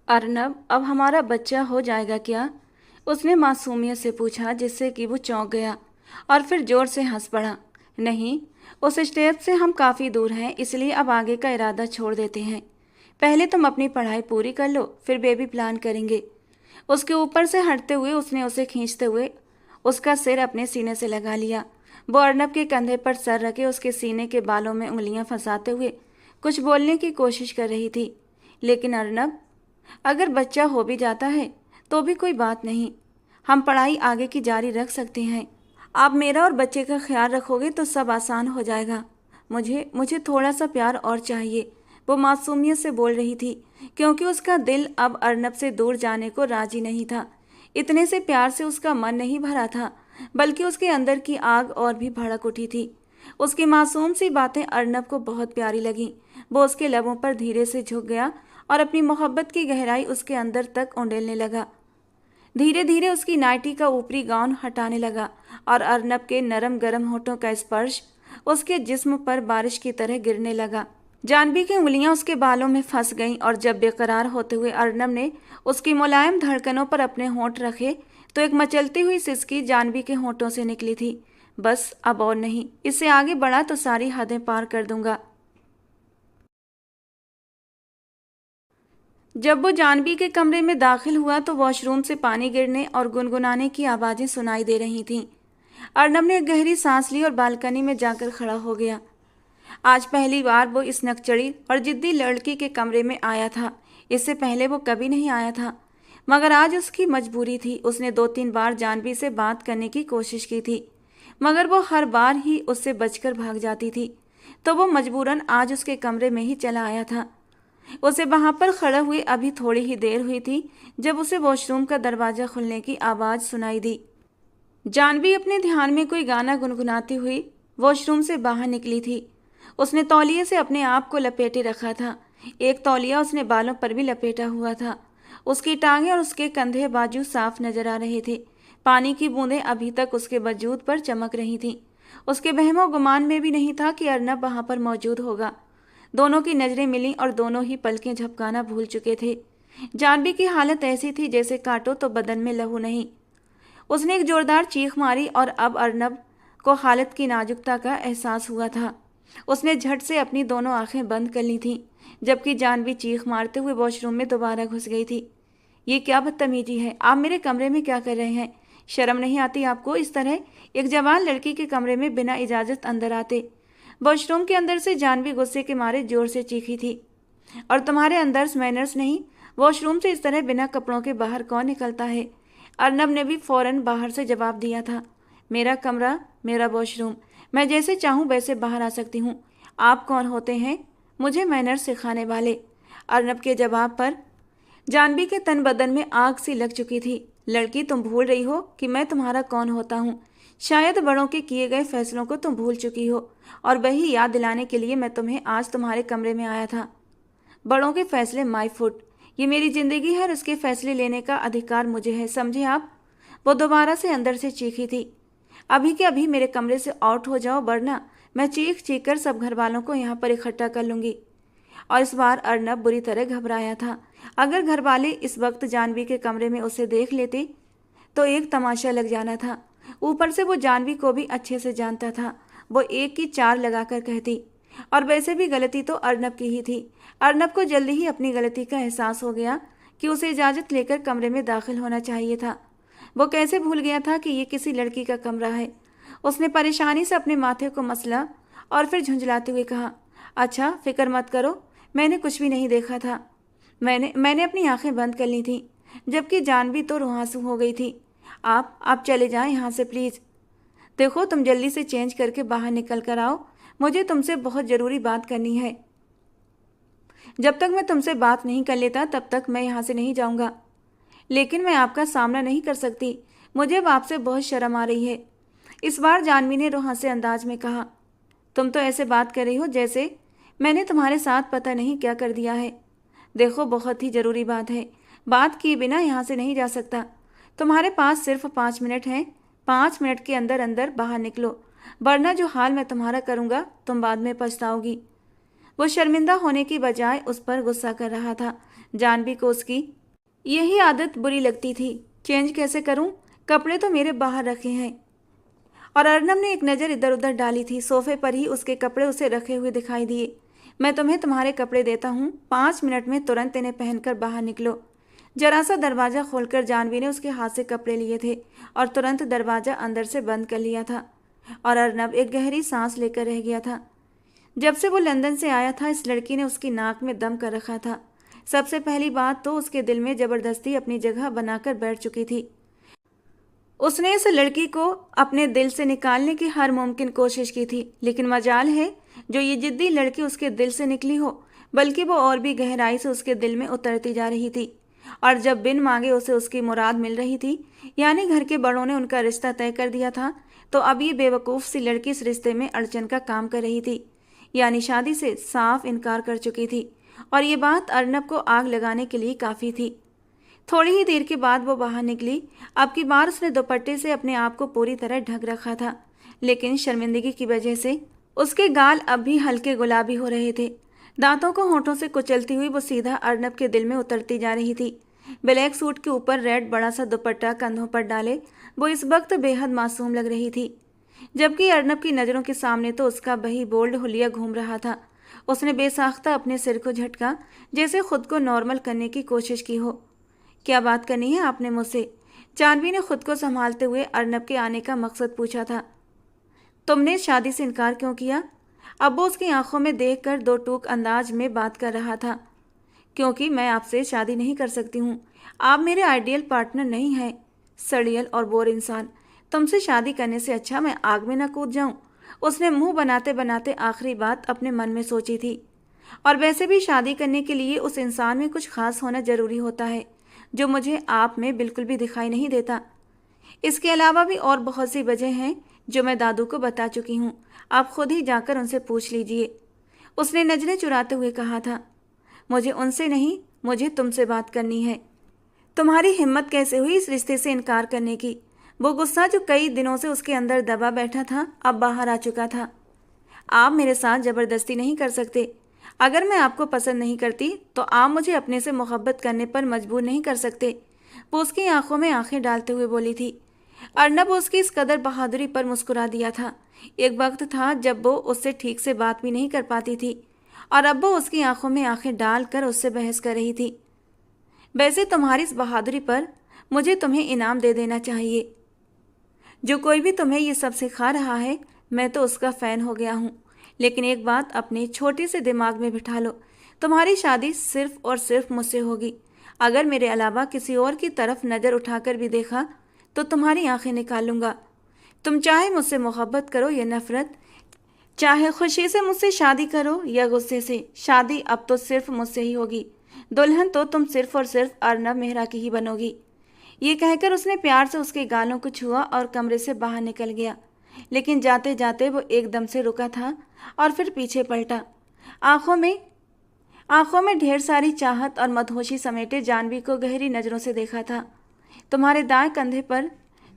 अर्नब, अब हमारा बच्चा हो जाएगा क्या? उसने मासूमियत से पूछा, जिससे कि वो चौंक गया और फिर जोर से हंस पड़ा। नहीं, उस स्टेप से हम काफ़ी दूर हैं, इसलिए अब आगे का इरादा छोड़ देते हैं। पहले तुम अपनी पढ़ाई पूरी कर लो, फिर बेबी प्लान करेंगे। उसके ऊपर से हटते हुए उसने उसे खींचते हुए उसका सिर अपने सीने से लगा लिया। वो अर्नब के कंधे पर सर रखे उसके सीने के बालों में उंगलियां फंसाते हुए कुछ बोलने की कोशिश कर रही थी। लेकिन अर्नब, अगर बच्चा हो भी जाता है तो भी कोई बात नहीं, हम पढ़ाई आगे की जारी रख सकते हैं। आप मेरा और बच्चे का ख्याल रखोगे तो सब आसान हो जाएगा। मुझे मुझे थोड़ा सा प्यार और चाहिए, वो मासूमियत से बोल रही थी, क्योंकि उसका दिल अब अर्नब से दूर जाने को राजी नहीं था। इतने से प्यार से उसका मन नहीं भरा था, बल्कि उसके अंदर की आग और भी भड़क उठी थी। उसकी मासूम सी बातें अर्नब को बहुत प्यारी लगीं। वो उसके लबों पर धीरे से झुक गया और अपनी मोहब्बत की गहराई उसके अंदर तक उंडेलने लगा। धीरे धीरे उसकी नाइटी का ऊपरी गाउन हटाने लगा और अर्नब के नरम गरम होठों का स्पर्श उसके जिस्म पर बारिश की तरह गिरने लगा। जानवी की उंगलियां उसके बालों में फंस गईं और जब बेकरार होते हुए अर्नब ने उसकी मुलायम धड़कनों पर अपने होंठ रखे तो एक मचलती हुई सिसकी जानवी के होंठों से निकली थी। बस अब और नहीं, इससे आगे बढ़ा तो सारी हदें पार कर दूंगा। जब वो जानवी के कमरे में दाखिल हुआ तो वॉशरूम से पानी गिरने और गुनगुनाने की आवाजें सुनाई दे रही थीं। अर्नब ने एक गहरी सांस ली और बालकनी में जाकर खड़ा हो गया। आज पहली बार वो इस नकचड़ी और जिद्दी लड़की के कमरे में आया था। इससे पहले वो कभी नहीं आया था, मगर आज उसकी मजबूरी थी। उसने 2-3 बार जानवी से बात करने की कोशिश की थी, मगर वो हर बार ही उससे बचकर भाग जाती थी। तो वो मजबूरन आज उसके कमरे में ही चला आया था। उसे वहां पर खड़े हुए अभी थोड़ी ही देर हुई थी जब उसे वॉशरूम का दरवाजा खुलने की आवाज सुनाई दी। जानवी अपने ध्यान में कोई गाना गुनगुनाती हुई वॉशरूम से बाहर निकली थी। उसने तौलिए से अपने आप को लपेटे रखा था। एक तौलिया उसने बालों पर भी लपेटा हुआ था। उसकी टांगें और उसके कंधे बाजू साफ नजर आ रहे थे। पानी की बूंदें अभी तक उसके वजूद पर चमक रही थीं। उसके वहमो गुमान में भी नहीं था कि अर्नब वहां पर मौजूद होगा। दोनों की नजरें मिलीं और दोनों ही पलकें झपकाना भूल चुके थे। जानवी की हालत ऐसी थी जैसे काटो तो बदन में लहू नहीं। उसने एक जोरदार चीख मारी और अब अर्नब को हालत की नाजुकता का एहसास हुआ था। उसने झट से अपनी दोनों आंखें बंद कर ली थीं, जबकि जानवी चीख मारते हुए वॉशरूम में दोबारा घुस गई थी। ये क्या बदतमीजी है? आप मेरे कमरे में क्या कर रहे हैं? शर्म नहीं आती आपको इस तरह एक जवान लड़की के कमरे में बिना इजाजत अंदर आते? वॉशरूम के अंदर से जानवी गुस्से के मारे जोर से चीखी थी। और तुम्हारे अंदर मैनर्स नहीं? वॉशरूम से इस तरह बिना कपड़ों के बाहर कौन निकलता है? अर्नब ने भी फौरन बाहर से जवाब दिया था। मेरा कमरा, मेरा वॉशरूम, मैं जैसे चाहूँ वैसे बाहर आ सकती हूँ। आप कौन होते हैं मुझे मैनर्स सिखाने वाले? अर्नब के जवाब पर जानवी के तन बदन में आग सी लग चुकी थी। लड़की, तुम भूल रही हो कि मैं तुम्हारा कौन होता हूँ। शायद बड़ों के किए गए फैसलों को तुम भूल चुकी हो, और वही याद दिलाने के लिए मैं तुम्हें आज तुम्हारे कमरे में आया था। बड़ों के फैसले माई फुट, ये मेरी जिंदगी है और इसके फैसले लेने का अधिकार मुझे है, समझे आप? वो दोबारा से अंदर से चीखी थी। अभी के अभी मेरे कमरे से आउट हो जाओ, वरना मैं चीख चीख कर सब घर वालों को यहाँ पर इकट्ठा कर लूंगी। और इस बार अर्नब बुरी तरह घबराया था। अगर घर वाले इस वक्त जानवी के कमरे में उसे देख लेते तो एक तमाशा लग जाना था। ऊपर से वो जानवी को भी अच्छे से जानता था। वो एक की चार लगाकर कहती, और वैसे भी गलती तो अर्नब की ही थी। अर्नब को जल्दी ही अपनी गलती का एहसास हो गया कि उसे इजाज़त लेकर कमरे में दाखिल होना चाहिए था। वो कैसे भूल गया था कि ये किसी लड़की का कमरा है। उसने परेशानी से अपने माथे को मसला और फिर झुंझलाते हुए कहा, अच्छा फिक्र मत करो, मैंने कुछ भी नहीं देखा था। मैंने अपनी आंखें बंद कर ली थी, जबकि जानवी तो रुआंसू हो गई थी। आप चले जाएं यहाँ से प्लीज़। देखो, तुम जल्दी से चेंज करके बाहर निकल कर आओ, मुझे तुमसे बहुत ज़रूरी बात करनी है। जब तक मैं तुमसे बात नहीं कर लेता तब तक मैं यहाँ से नहीं जाऊँगा। लेकिन मैं आपका सामना नहीं कर सकती, मुझे अब आपसे बहुत शर्म आ रही है। इस बार जानवी ने रुआंसे अंदाज में कहा। तुम तो ऐसे बात कर रही हो जैसे मैंने तुम्हारे साथ पता नहीं क्या कर दिया है। देखो, बहुत ही ज़रूरी बात है, बात किए बिना यहाँ से नहीं जा सकता। तुम्हारे पास सिर्फ 5 मिनट हैं। 5 मिनट के अंदर अंदर बाहर निकलो, वरना जो हाल मैं तुम्हारा करूँगा तुम बाद में पछताओगी। वो शर्मिंदा होने की बजाय उस पर गुस्सा कर रहा था। जानवी को उसकी यही आदत बुरी लगती थी। चेंज कैसे करूं? कपड़े तो मेरे बाहर रखे हैं। और अर्नब ने एक नज़र इधर उधर डाली थी। सोफे पर ही उसके कपड़े उसे रखे हुए दिखाई दिए। मैं तुम्हें तुम्हारे कपड़े देता हूँ, 5 मिनट में तुरंत इन्हें पहनकर बाहर निकलो। जरा सा दरवाज़ा खोलकर जानवी ने उसके हाथ से कपड़े लिए थे और तुरंत दरवाज़ा अंदर से बंद कर लिया था। और अर्नब एक गहरी सांस लेकर रह गया था। जब से वो लंदन से आया था, इस लड़की ने उसकी नाक में दम कर रखा था। सबसे पहली बात तो उसके दिल में ज़बरदस्ती अपनी जगह बनाकर बैठ चुकी थी। उसने इस लड़की को अपने दिल से निकालने की हर मुमकिन कोशिश की थी, लेकिन मजाल है जो ये जिद्दी लड़की उसके दिल से निकली हो, बल्कि वो और भी गहराई से उसके दिल में उतरती जा रही थी। और जब बिन मांगे उसे उसकी मुराद मिल रही थी, यानी घर के बड़ों ने उनका रिश्ता तय कर दिया था, तो अब ये बेवकूफ़ सी लड़की इस रिश्ते में अड़चन का काम कर रही थी, यानी शादी से साफ इनकार कर चुकी थी। और ये बात अर्नब को आग लगाने के लिए काफ़ी थी। थोड़ी ही देर के बाद वो बाहर निकली। अब की बार उसने दुपट्टे से अपने आप को पूरी तरह ढक रखा था, लेकिन शर्मिंदगी की वजह से उसके गाल अब भी हल्के गुलाबी हो रहे थे। दांतों को होठों से कुचलती हुई वो सीधा अर्नब के दिल में उतरती जा रही थी। ब्लैक सूट के ऊपर रेड बड़ा सा दुपट्टा कंधों पर डाले वो इस वक्त बेहद मासूम लग रही थी, जबकि अर्नब की नज़रों के सामने तो उसका वही बोल्ड हुलिया घूम रहा था। उसने बेसाख्ता अपने सिर को झटका, जैसे खुद को नॉर्मल करने की कोशिश की हो। क्या बात करनी है आपने मुझसे? जानवी ने खुद को संभालते हुए अर्नब के आने का मकसद पूछा था। तुमने शादी से इनकार क्यों किया? अब वो उसकी आंखों में देखकर दो टूक अंदाज में बात कर रहा था। क्योंकि मैं आपसे शादी नहीं कर सकती हूँ। आप मेरे आइडियल पार्टनर नहीं हैं। सड़ियल और बोर इंसान। तुमसे शादी करने से अच्छा मैं आग में न कूद जाऊं। उसने मुंह बनाते बनाते आखिरी बात अपने मन में सोची थी। और वैसे भी शादी करने के लिए उस इंसान में कुछ खास होना जरूरी होता है, जो मुझे आप में बिल्कुल भी दिखाई नहीं देता। इसके अलावा भी और बहुत सी वजह हैं जो मैं दादू को बता चुकी हूँ। आप खुद ही जाकर उनसे पूछ लीजिए, उसने नजरें चुराते हुए कहा था। मुझे उनसे नहीं, मुझे तुमसे बात करनी है। तुम्हारी हिम्मत कैसे हुई इस रिश्ते से इनकार करने की? वो गुस्सा जो कई दिनों से उसके अंदर दबा बैठा था अब बाहर आ चुका था। आप मेरे साथ ज़बरदस्ती नहीं कर सकते। अगर मैं आपको पसंद नहीं करती तो आप मुझे अपने से मोहब्बत करने पर मजबूर नहीं कर सकते। वो उसकी आंखों में आंखें डालते हुए बोली थी। अर्नब उसकी इस कदर बहादुरी पर मुस्कुरा दिया था। एक वक्त था जब वो उससे ठीक से बात भी नहीं कर पाती थी, और अब वो उसकी आंखों में आंखें डालकर उससे बहस कर रही थी। वैसे तुम्हारी इस बहादुरी पर मुझे तुम्हें इनाम दे देना चाहिए। जो कोई भी तुम्हें ये सब सिखा रहा है, मैं तो उसका फ़ैन हो गया हूँ। लेकिन एक बात अपने छोटे से दिमाग में बिठा लो, तुम्हारी शादी सिर्फ और सिर्फ मुझसे होगी। अगर मेरे अलावा किसी और की तरफ नज़र उठाकर भी देखा तो तुम्हारी आंखें निकाल लूँगा। तुम चाहे मुझसे मोहब्बत करो या नफ़रत, चाहे खुशी से मुझसे शादी करो या गुस्से से, शादी अब तो सिर्फ मुझसे ही होगी। दुल्हन तो तुम सिर्फ और सिर्फ अर्नब मेहरा की ही बनोगी। ये कहकर उसने प्यार से उसके गालों को छुआ और कमरे से बाहर निकल गया। लेकिन जाते जाते वो एकदम से रुका था और फिर पीछे पलटा। आंखों में ढेर सारी चाहत और मदहोशी समेटे जानवी को गहरी नज़रों से देखा था। तुम्हारे दाएं कंधे पर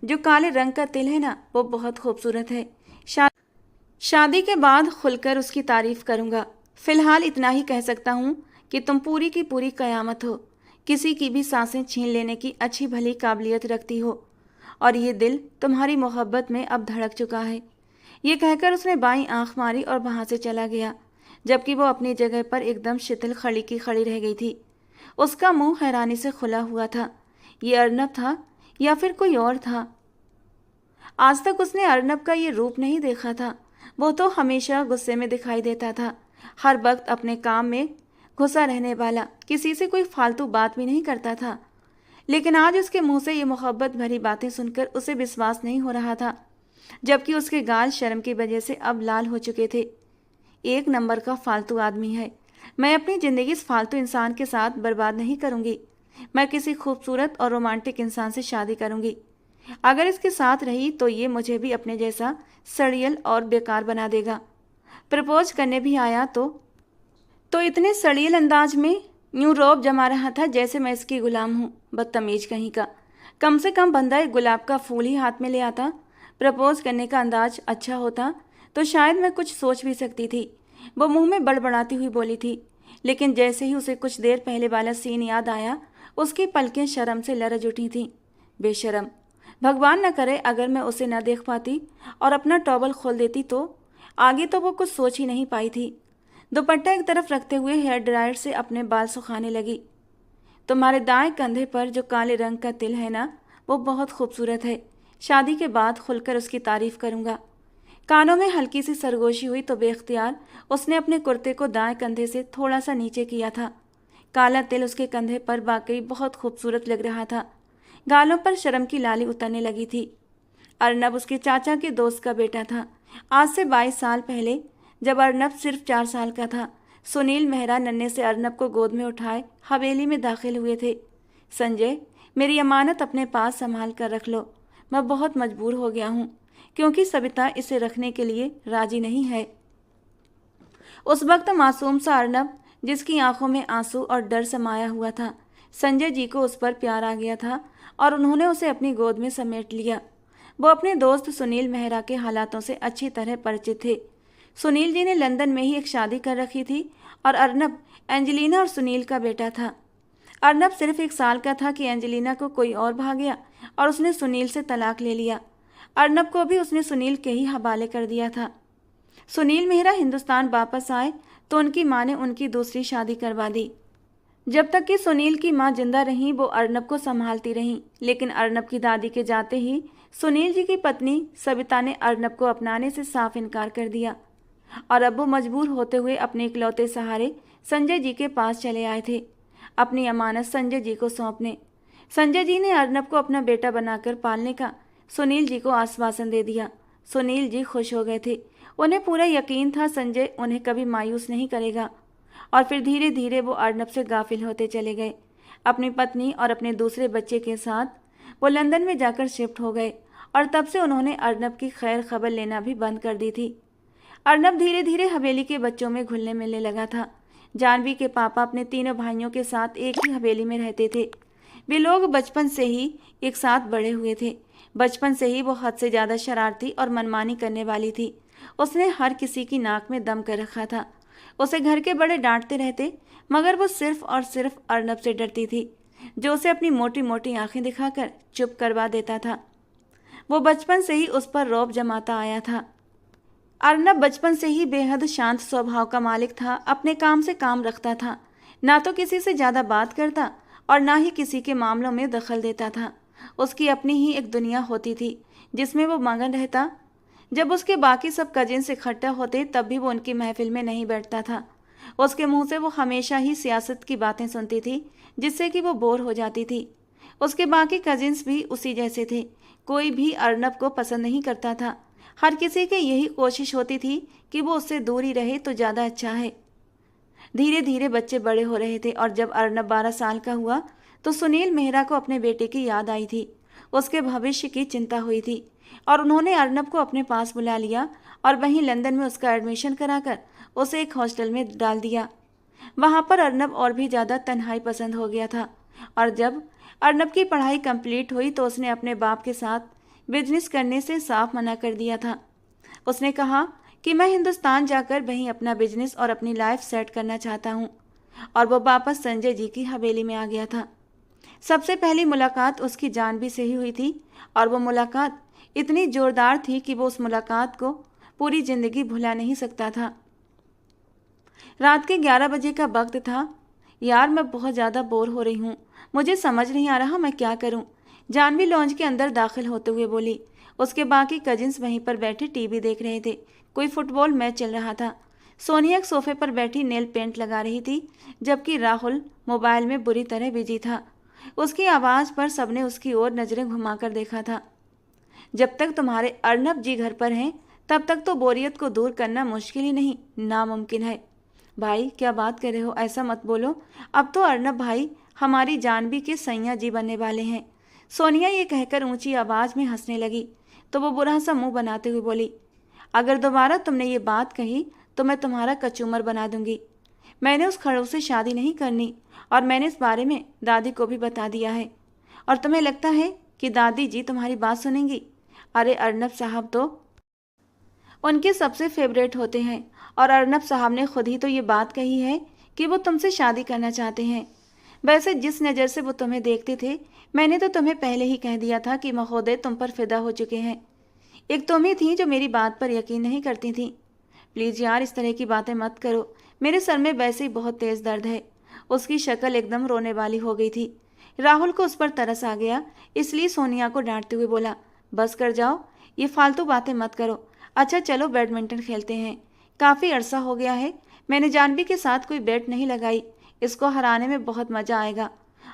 जो काले रंग का तिल है ना, वो बहुत खूबसूरत है। शादी के बाद खुलकर उसकी तारीफ करूँगा। फिलहाल इतना ही कह सकता हूँ कि तुम पूरी की पूरी कयामत हो। किसी की भी सांसें छीन लेने की अच्छी भली काबिलियत रखती हो, और ये दिल तुम्हारी मोहब्बत में अब धड़क चुका है। ये कहकर उसने बाईं आंख मारी और वहाँ से चला गया, जबकि वो अपनी जगह पर एकदम शिथिल खड़ी की खड़ी रह गई थी। उसका मुंह हैरानी से खुला हुआ था। ये अर्नब था या फिर कोई और था? आज तक उसने अर्नब का ये रूप नहीं देखा था। वो तो हमेशा गुस्से में दिखाई देता था, हर वक्त अपने काम में घुसा रहने वाला, किसी से कोई फालतू बात भी नहीं करता था। लेकिन आज उसके मुंह से ये मोहब्बत भरी बातें सुनकर उसे विश्वास नहीं हो रहा था, जबकि उसके गाल शर्म की वजह से अब लाल हो चुके थे। एक नंबर का फालतू आदमी है। मैं अपनी ज़िंदगी इस फालतू इंसान के साथ बर्बाद नहीं करूँगी। मैं किसी खूबसूरत और रोमांटिक इंसान से शादी करूँगी। अगर इसके साथ रही तो ये मुझे भी अपने जैसा सड़ियल और बेकार बना देगा। प्रपोज करने भी आया तो इतने सड़ियल अंदाज में यूं रौब जमा रहा था जैसे मैं इसकी गुलाम हूँ। बदतमीज कहीं का। कम से कम बंदा एक गुलाब का फूल ही हाथ में ले आता। प्रपोज करने का अंदाज अच्छा होता तो शायद मैं कुछ सोच भी सकती थी। वो मुंह में बड़बड़ाती हुई बोली थी, लेकिन जैसे ही उसे कुछ देर पहले वाला सीन याद आया, उसकी पलकें शर्म से लरज उठी थीं। बेशर्म, भगवान न करे अगर मैं उसे न देख पाती और अपना टॉवल खोल देती तो। आगे तो वो कुछ सोच ही नहीं पाई थी। दुपट्टा एक तरफ रखते हुए हेयर ड्रायर से अपने बाल सुखाने लगी। तुम्हारे दाएं कंधे पर जो काले रंग का तिल है ना, वो बहुत खूबसूरत है। शादी के बाद खुलकर उसकी तारीफ करूंगा। कानों में हल्की सी सरगोशी हुई तो बेख्तियार उसने अपने कुर्ते को दाएं कंधे से थोड़ा सा नीचे किया था। काला तिल उसके कंधे पर वाकई बहुत खूबसूरत लग रहा था। गालों पर शर्म की लाली उतरने लगी थी। अर्नब उसके चाचा के दोस्त का बेटा था। आज से 22 साल पहले, जब अर्नब सिर्फ 4 साल का था, सुनील मेहरा नन्हे से अर्नब को गोद में उठाए हवेली में दाखिल हुए थे। संजय, मेरी अमानत अपने पास संभाल कर रख लो। मैं बहुत मजबूर हो गया हूँ, क्योंकि सविता इसे रखने के लिए राजी नहीं है। उस वक्त मासूम सा अर्नब, जिसकी आंखों में आंसू और डर समाया हुआ था, संजय जी को उस पर प्यार आ गया था और उन्होंने उसे अपनी गोद में समेट लिया। वो अपने दोस्त सुनील मेहरा के हालातों से अच्छी तरह परिचित थे। सुनील जी ने लंदन में ही एक शादी कर रखी थी और अर्नब एंजेलिना और सुनील का बेटा था। अर्नब सिर्फ 1 साल का था कि एंजेलिना को कोई और भा गया और उसने सुनील से तलाक ले लिया। अर्नब को भी उसने सुनील के ही हवाले कर दिया था। सुनील मेहरा हिंदुस्तान वापस आए तो उनकी माँ ने उनकी दूसरी शादी करवा दी। जब तक कि सुनील की माँ जिंदा रहीं वो अर्नब को संभालती रहीं, लेकिन अर्नब की दादी के जाते ही सुनील जी की पत्नी सविता ने अर्नब को अपनाने से साफ इनकार कर दिया और अब वो मजबूर होते हुए अपने इकलौते सहारे संजय जी के पास चले आए थे, अपनी अमानत संजय जी को सौंपने। संजय जी ने अर्नब को अपना बेटा बनाकर पालने का सुनील जी को आश्वासन दे दिया। सुनील जी खुश हो गए थे। उन्हें पूरा यकीन था संजय उन्हें कभी मायूस नहीं करेगा। और फिर धीरे धीरे वो अर्नब से गाफिल होते चले गए। अपनी पत्नी और अपने दूसरे बच्चे के साथ वो लंदन में जाकर शिफ्ट हो गए और तब से उन्होंने अर्नब की खैर खबर लेना भी बंद कर दी थी। अर्नब धीरे धीरे हवेली के बच्चों में घुलने मिलने लगा था। जानवी के पापा अपने तीनों भाइयों के साथ एक ही हवेली में रहते थे। वे लोग बचपन से ही एक साथ बड़े हुए थे। बचपन से ही वो हद से ज़्यादा शरारती और मनमानी करने वाली थी। उसने हर किसी की नाक में दम कर रखा था। उसे घर के बड़े डांटते रहते, मगर वो सिर्फ और सिर्फ अर्नब से डरती थी, जो उसे अपनी मोटी मोटी आंखें दिखाकर चुप करवा देता था। वो बचपन से ही उस पर रौब जमाता आया था। अर्नब बचपन से ही बेहद शांत स्वभाव का मालिक था। अपने काम से काम रखता था, ना तो किसी से ज़्यादा बात करता और ना ही किसी के मामलों में दखल देता था। उसकी अपनी ही एक दुनिया होती थी जिसमें वो मगन रहता। जब उसके बाकी सब कजिन्स इकट्ठा होते तब भी वो उनकी महफिल में नहीं बैठता था। उसके मुंह से वो हमेशा ही सियासत की बातें सुनती थी, जिससे कि वो बोर हो जाती थी। उसके बाकी कजिन्स भी उसी जैसे थे। कोई भी अर्नब को पसंद नहीं करता था। हर किसी की यही कोशिश होती थी कि वो उससे दूर ही रहे तो ज़्यादा अच्छा है। धीरे धीरे बच्चे बड़े हो रहे थे और जब अर्नब 12 साल का हुआ तो सुनील मेहरा को अपने बेटे की याद आई थी। उसके भविष्य की चिंता हुई थी और उन्होंने अर्नब को अपने पास बुला लिया और वहीं लंदन में उसका एडमिशन कराकर उसे एक हॉस्टल में डाल दिया। वहाँ पर अर्नब और भी ज़्यादा तन्हाई पसंद हो गया था और जब अर्नब की पढ़ाई कंप्लीट हुई तो उसने अपने बाप के साथ बिजनेस करने से साफ मना कर दिया था। उसने कहा कि मैं हिंदुस्तान जाकर वहीं अपना बिजनेस और अपनी लाइफ सेट करना चाहता हूँ और वो वापस संजय जी की हवेली में आ गया था। सबसे पहली मुलाकात उसकी जानवी से ही हुई थी और वो मुलाकात इतनी जोरदार थी कि वो उस मुलाकात को पूरी जिंदगी भुला नहीं सकता था। रात के 11 बजे का वक्त था। यार, मैं बहुत ज़्यादा बोर हो रही हूँ, मुझे समझ नहीं आ रहा मैं क्या करूँ, जानवी लॉन्ज के अंदर दाखिल होते हुए बोली। उसके बाकी कजिन्स वहीं पर बैठे टीवी देख रहे थे। कोई फुटबॉल मैच चल रहा था। सोनिया एक सोफे पर बैठी नेल पेंट लगा रही थी, जबकि राहुल मोबाइल में बुरी तरह बिजी था। उसकी आवाज़ पर सबने उसकी ओर नज़रें घुमाकर देखा था। जब तक तुम्हारे अर्नब जी घर पर हैं तब तक तो बोरियत को दूर करना मुश्किल ही नहीं, नामुमकिन है। भाई, क्या बात कर रहे हो, ऐसा मत बोलो। अब तो अर्नब भाई हमारी जानवी के सैया जी बनने वाले हैं। सोनिया ये कहकर ऊंची आवाज़ में हंसने लगी तो वो बुरा सा मुंह बनाते हुए बोली, अगर दोबारा तुमने ये बात कही तो मैं तुम्हारा कचूमर बना दूंगी। मैंने उस खड़ूस से शादी नहीं करनी और मैंने इस बारे में दादी को भी बता दिया है। और तुम्हें लगता है कि दादी जी तुम्हारी बात सुनेंगी? अरे अर्नब साहब तो उनके सबसे फेवरेट होते हैं और अर्नब साहब ने खुद ही तो ये बात कही है कि वो तुमसे शादी करना चाहते हैं। वैसे जिस नज़र से वो तुम्हें देखते थे, मैंने तो तुम्हें पहले ही कह दिया था कि महोदय तुम पर फिदा हो चुके हैं। एक तुम ही थी जो मेरी बात पर यकीन नहीं करती थी। प्लीज़ यार, इस तरह की बातें मत करो। मेरे सर में वैसे ही बहुत तेज़ दर्द है। उसकी शक्ल एकदम रोने वाली हो गई थी। राहुल को उस पर तरस आ गया, इसलिए सोनिया को डांटते हुए बोला, बस कर जाओ, ये फालतू बातें मत करो। अच्छा चलो बैडमिंटन खेलते हैं। काफ़ी अरसा हो गया है, मैंने जानवी के साथ कोई बेट नहीं लगाई। इसको हराने में बहुत मज़ा आएगा।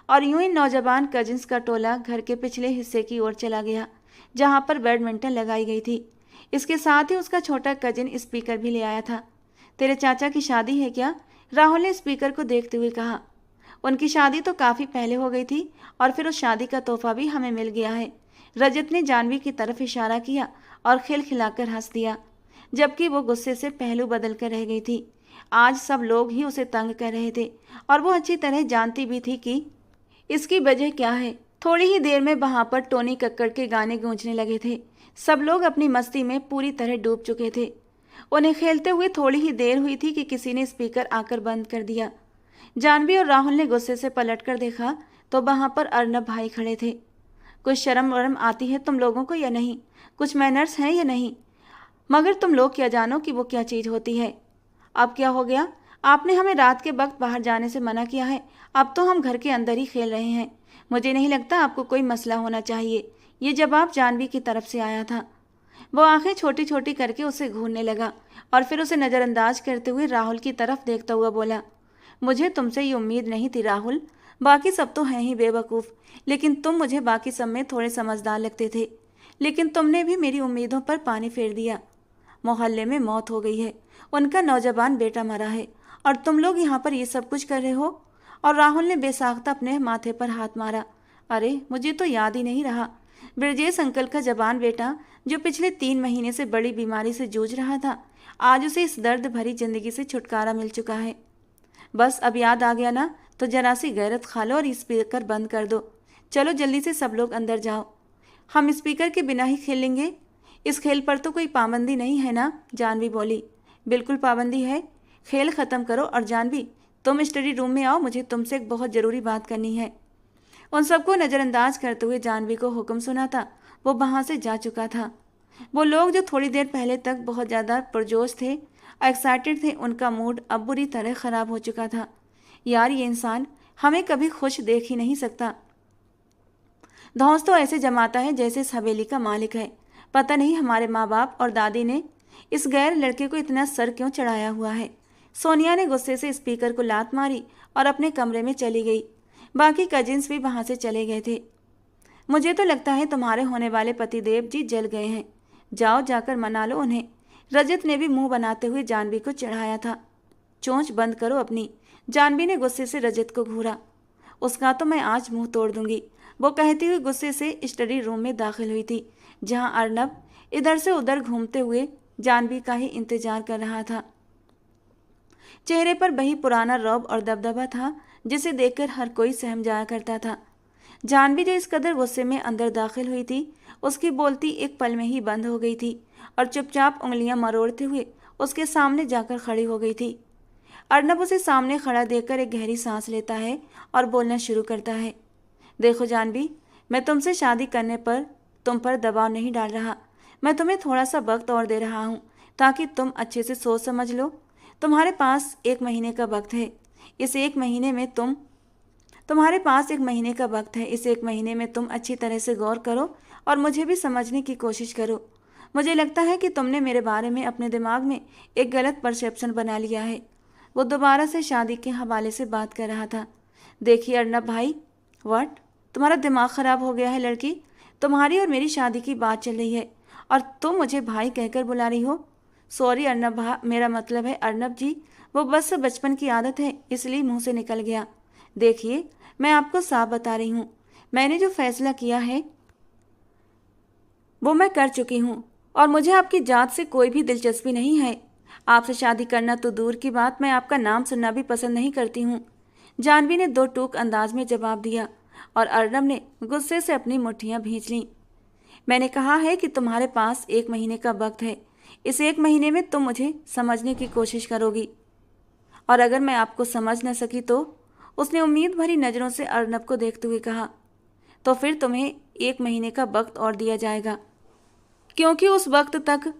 और यूं ही नौजवान कजिन्स का टोला घर के पिछले हिस्से की ओर चला गया, जहां पर बैडमिंटन लगाई गई थी। इसके साथ ही उसका छोटा कजिन स्पीकर भी ले आया था। तेरे चाचा की शादी है क्या? राहुल ने स्पीकर को देखते हुए कहा। उनकी शादी तो काफ़ी पहले हो गई थी और फिर उस शादी का तोहफा भी हमें मिल गया है। रजत ने जानवी की तरफ इशारा किया और खिलखिलाकर हंस दिया, जबकि वो गुस्से से पहलू बदल कर रह गई थी। आज सब लोग ही उसे तंग कर रहे थे और वो अच्छी तरह जानती भी थी कि इसकी वजह क्या है। थोड़ी ही देर में वहां पर टोनी कक्कड़ के गाने गूंजने लगे थे। सब लोग अपनी मस्ती में पूरी तरह डूब चुके थे। उन्हें खेलते हुए थोड़ी ही देर हुई थी कि किसी ने स्पीकर आकर बंद कर दिया। जानवी और राहुल ने गुस्से से पलट कर देखा तो वहां पर अर्नब भाई खड़े थे। कुछ शर्म वरम आती है तुम लोगों को या नहीं? कुछ मैनर्स हैं या नहीं? मगर तुम लोग क्या जानो कि वो क्या चीज़ होती है। अब क्या हो गया? आपने हमें रात के वक्त बाहर जाने से मना किया है, अब तो हम घर के अंदर ही खेल रहे हैं। मुझे नहीं लगता आपको कोई मसला होना चाहिए। ये जवाब जानवी की तरफ से आया था। वो आंखें छोटी छोटी करके उसे घूरने लगा और फिर उसे नज़रअंदाज करते हुए राहुल की तरफ देखता हुआ बोला, मुझे तुमसे ये उम्मीद नहीं थी राहुल। बाकी सब तो हैं ही बेवकूफ़, लेकिन तुम मुझे बाकी सब में थोड़े समझदार लगते थे। लेकिन तुमने भी मेरी उम्मीदों पर पानी फेर दिया। मोहल्ले में मौत हो गई है, उनका नौजवान बेटा मरा है और तुम लोग यहाँ पर ये सब कुछ कर रहे हो। और राहुल ने बेसाख्ता अपने माथे पर हाथ मारा। अरे मुझे तो याद ही नहीं रहा। ब्रजेश अंकल का जवान बेटा जो पिछले 3 महीने से बड़ी बीमारी से जूझ रहा था, आज उसे इस दर्द भरी जिंदगी से छुटकारा मिल चुका है। बस अब याद आ गया ना, तो जरा सी गैरत खा लो और स्पीकर बंद कर दो। चलो जल्दी से सब लोग अंदर जाओ, हम स्पीकर के बिना ही खेलेंगे। इस खेल पर तो कोई पाबंदी नहीं है ना? जानवी बोली। बिल्कुल पाबंदी है। खेल ख़त्म करो और जानवी तुम स्टडी रूम में आओ, मुझे तुमसे एक बहुत ज़रूरी बात करनी है। उन सबको नज़रअंदाज करते हुए जानवी को हुक्म सुना था। वो वहाँ से जा चुका था। वो लोग जो थोड़ी देर पहले तक बहुत ज़्यादा पुरजोश थे, एक्साइटेड थे, उनका मूड अब बुरी तरह ख़राब हो चुका था। यार ये इंसान हमें कभी खुश देख ही नहीं सकता। धौंस तो ऐसे जमाता है जैसे इस हवेली का मालिक है। पता नहीं हमारे माँ बाप और दादी ने इस गैर लड़के को इतना सर क्यों चढ़ाया हुआ है। सोनिया ने गुस्से से स्पीकर को लात मारी और अपने कमरे में चली गई। बाकी कजिन्स भी वहाँ से चले गए थे। मुझे तो लगता है तुम्हारे होने वाले पतिदेव जी जल गए हैं। जाओ जाकर मना लो उन्हें। रजत ने भी मुंह बनाते हुए जानवी को चढ़ाया था। चोंच बंद करो अपनी। जानवी ने गुस्से से रजत को घूरा। उसका तो मैं आज मुंह तोड़ दूंगी, वो कहती हुई गुस्से से स्टडी रूम में दाखिल हुई थी, जहां अर्नब इधर से उधर घूमते हुए जानवी का ही इंतजार कर रहा था। चेहरे पर वही पुराना रौब और दबदबा था जिसे देखकर हर कोई सहम जाया करता था। जानवी जो इस कदर गुस्से में अंदर दाखिल हुई थी, उसकी बोलती एक पल में ही बंद हो गई थी और चुपचाप उंगलियां मरोड़ते हुए उसके सामने जाकर खड़ी हो गई थी। अर्नब उसे सामने खड़ा देखकर एक गहरी सांस लेता है और बोलना शुरू करता है। देखो जानवी, मैं तुमसे शादी करने पर तुम पर दबाव नहीं डाल रहा। मैं तुम्हें थोड़ा सा वक्त और दे रहा हूँ ताकि तुम अच्छे से सोच समझ लो। तुम्हारे पास 1 महीने का वक्त है। इस 1 महीने में तुम्हारे पास 1 महीने का वक्त है। इस 1 महीने में तुम अच्छी तरह से गौर करो और मुझे भी समझने की कोशिश करो। मुझे लगता है कि तुमने मेरे बारे में अपने दिमाग में एक गलत परसेप्शन बना लिया है। वो दोबारा से शादी के हवाले से बात कर रहा था। देखिए अर्नब भाई, व्हाट? तुम्हारा दिमाग ख़राब हो गया है लड़की? तुम्हारी और मेरी शादी की बात चल रही है और तुम मुझे भाई कहकर बुला रही हो। सॉरी अर्नब मेरा मतलब है अर्नब जी, वो बस बचपन की आदत है, इसलिए मुंह से निकल गया। देखिए मैं आपको साफ बता रही हूँ, मैंने जो फैसला किया है वो मैं कर चुकी हूँ और मुझे आपकी जात से कोई भी दिलचस्पी नहीं है। आपसे शादी करना तो दूर की बात, मैं आपका नाम सुनना भी पसंद नहीं करती हूँ। जानवी ने 2 टूक अंदाज में जवाब दिया और अर्नब ने गुस्से से अपनी मुट्ठियाँ भींच लीं। मैंने कहा है कि तुम्हारे पास 1 महीने का वक्त है। इस 1 महीने में तुम मुझे समझने की कोशिश करोगी और अगर मैं आपको समझ न सकी तो उसने उम्मीद भरी नज़रों से अर्नब को देखते हुए कहा, तो फिर तुम्हें 1 महीने का वक्त और दिया जाएगा, क्योंकि उस वक्त तक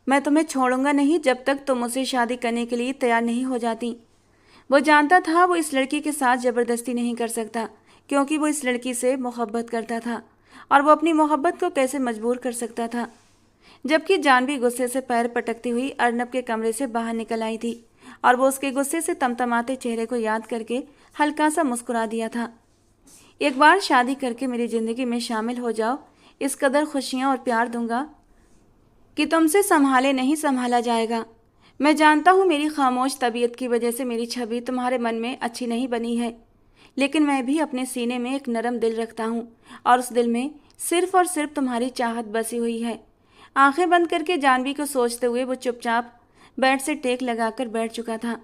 मैं तुम्हें छोड़ूंगा नहीं जब तक तुम उसे शादी करने के लिए तैयार नहीं हो जाती। वो जानता था वो इस लड़की के साथ ज़बरदस्ती नहीं कर सकता, क्योंकि वो इस लड़की से मोहब्बत करता था और वो अपनी मोहब्बत को कैसे मजबूर कर सकता था। जबकि जानवी गुस्से से पैर पटकती हुई अर्नब के कमरे से बाहर निकल आई थी और वो उसके गुस्से से तमतमाते चेहरे को याद करके हल्का सा मुस्कुरा दिया था। एक बार शादी करके मेरी ज़िंदगी में शामिल हो जाओ, इस कदर खुशियाँ और प्यार दूंगा कि तुमसे संभाले नहीं संभाला जाएगा। मैं जानता हूँ मेरी खामोश तबीयत की वजह से मेरी छवि तुम्हारे मन में अच्छी नहीं बनी है, लेकिन मैं भी अपने सीने में एक नरम दिल रखता हूँ और उस दिल में सिर्फ और सिर्फ तुम्हारी चाहत बसी हुई है। आंखें बंद करके जानवी को सोचते हुए वो चुपचाप बेड से टेक लगाकर बैठ चुका था।